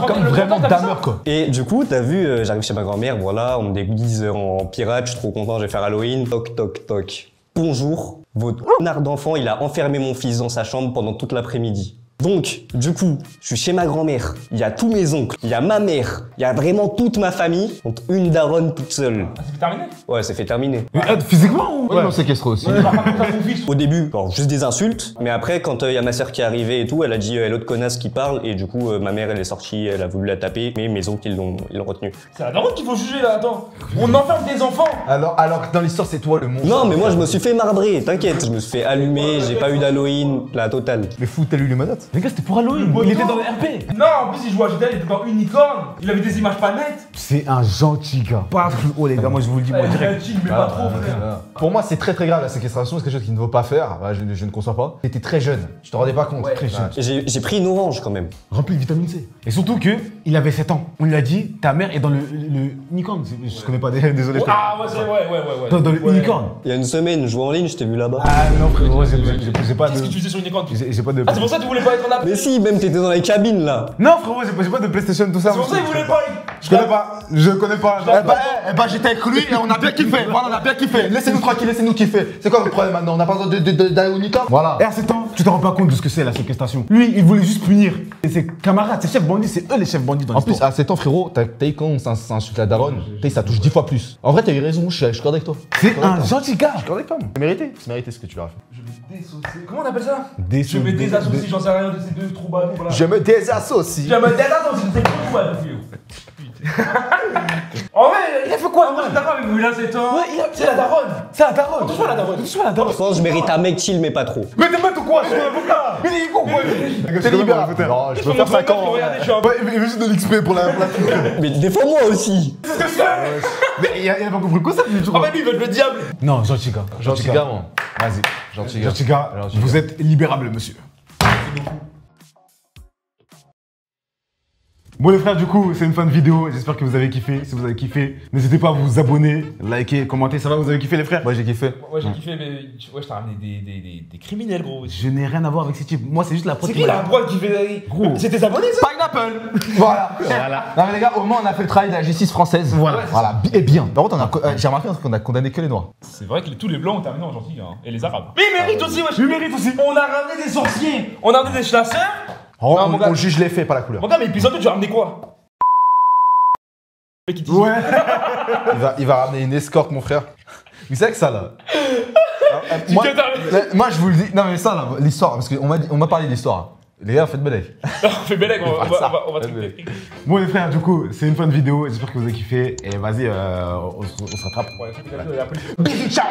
Comme vraiment Dahmer, quoi. Et du coup, t'as vu, j'arrive chez ma grand-mère, voilà, on me déguise en pirate, je suis trop content, je vais faire Halloween. Toc, toc, toc. Bonjour, votre connard d'enfant, il a enfermé mon fils dans sa chambre pendant toute l'après-midi. Donc, du coup, je suis chez ma grand-mère, il y a tous mes oncles, il y a ma mère, il y a vraiment toute ma famille, contre une daronne toute seule. Ah, c'est fait terminer? Ouais, c'est fait terminer. Mais physiquement ou? Ouais, non, séquestré aussi. Au début, alors, juste des insultes, mais après, quand il y a ma sœur qui est arrivée et tout, elle a dit l'autre connasse qui parle, et du coup, ma mère, elle est sortie, elle a voulu la taper, mais mes oncles, ils l'ont retenu. C'est la daronne qu'il faut juger là, attends. On enferme des enfants. Alors que dans l'histoire, c'est toi le monstre. Non, mais moi, je me suis fait marbrer, t'inquiète, je me suis fait allumer, j'ai pas eu d'Halloween, la totale. Mais fou, t'as lu les menottes? Les gars, c'était pour Halloween. Il était dans le RP. Non, en plus, il jouait à GTA, il était dans Unicorn. Il avait des images pas nettes. C'est un gentil gars. Pas plus haut, les gars, moi je vous le dis, moi direct. Gentil, mais pas trop, frère. Pour moi, c'est très très grave la séquestration, c'est quelque chose qu'il ne faut pas faire. Je ne conçois pas. T'étais très jeune, je te rendais pas compte. Très jeune. J'ai pris une orange quand même. Rempli de vitamine C. Et surtout que il avait 7 ans. On lui a dit, ta mère est dans le Unicorn. Je connais pas, désolé. Ah ouais, c'est ouais. Dans le Unicorn. Il y a une semaine, je jouais en ligne, je t'ai vu là-bas. Ah non, frérot, j'ai pas de. Qu'est-ce que tu faisais sur Unicorn? J'ai pas de. Ah, c'est pour ça que tu voulais pas être en appel? Mais si, même t'étais dans les cabines là. Non, frérot, j'ai pas de PlayStation, tout ça. C'est pour ça qu'il voulait pas. Je connais pas. Eh bah j'étais avec lui et on a bien kiffé. Voilà, on a bien kiffé. Laissez-nous tranquille, laissez-nous kiffer. C'est quoi votre problème maintenant? On n'a pas besoin d'aller au Unicorn? Voilà. Et à 7 ans, tu te rends pas compte de ce que c'est la séquestration. Lui, il voulait juste punir. Et ses camarades, ses chefs bandits, c'est eux les chefs bandits dans l'histoire. En plus, à 7 ans, frérot, t'as eu quand ça insulte la daronne, ça touche 10 fois plus. En vrai, t'as eu raison, je suis avec toi. C'est un gentil gars. Je suis avec toi, c'est mérité. C'est mérité ce que tu leur as fait. Je vais désosser. Comment on appelle ça? Je me désassocie, j'en sais rien de ces deux troubadours là. Je me désassocie. Je me désassocie, c'est trop troubadours. En vrai, il a fait quoi? Moi, je suis d'accord avec vous, là, c'est toi. Ouais, c'est la daronne. C'est la daronne. Touche-moi la daronne. Touche-moi la daronne. Je pense que je mérite un mec chill, mais pas trop. Mais t'es bête ou quoi? Je suis un avocat. Mais il est con quoi? T'es libérable. Non, je peux faire 5 ans. Il veut juste de l'XP pour la. Mais défends-moi aussi. Mais il a pas compris le concept, lui, tu Ah, bah lui, il veut le diable. Non, gentil gars. Gentil gars, moi. Vas-y, gentil gars. Gentil gars, vous êtes libérable, monsieur. Bon les frères, du coup, c'est une fin de vidéo. J'espère que vous avez kiffé. Si vous avez kiffé, n'hésitez pas à vous abonner, liker, commenter. Ça va, vous avez kiffé les frères? Moi j'ai kiffé. Ouais, j'ai kiffé, mais ouais, je t'ai ramené des criminels, gros. Je n'ai rien à voir avec ces types. Moi, c'est juste la C'est qui la boîte qui fait. Gros. C'est tes abonnés, ça? Pineapple. Voilà. Non mais les gars, au moins on a fait le travail de la justice française. Voilà. Et bien. Par contre, j'ai remarqué qu'on a condamné que les noirs. C'est vrai que tous les blancs ont terminé en gentil, hein. Et les arabes. Mais ils méritent aussi, wesh. Ils méritent aussi. On a ramené des sorciers. On a ramené des chasseurs. On juge les faits, pas la couleur. Mon gars, mais épisode 2, tu as ramené quoi? Ouais. il va ramener une escorte, mon frère. Vous savez que ça là. Moi je vous le dis. Non mais ça là, l'histoire, parce qu'on m'a parlé de l'histoire. Les gars, faites bellec. On fait bellec, on va traiter. Bon les frères, du coup, c'est une fin de vidéo. J'espère que vous avez kiffé. Et vas-y, on se rattrape. Ouais, ciao.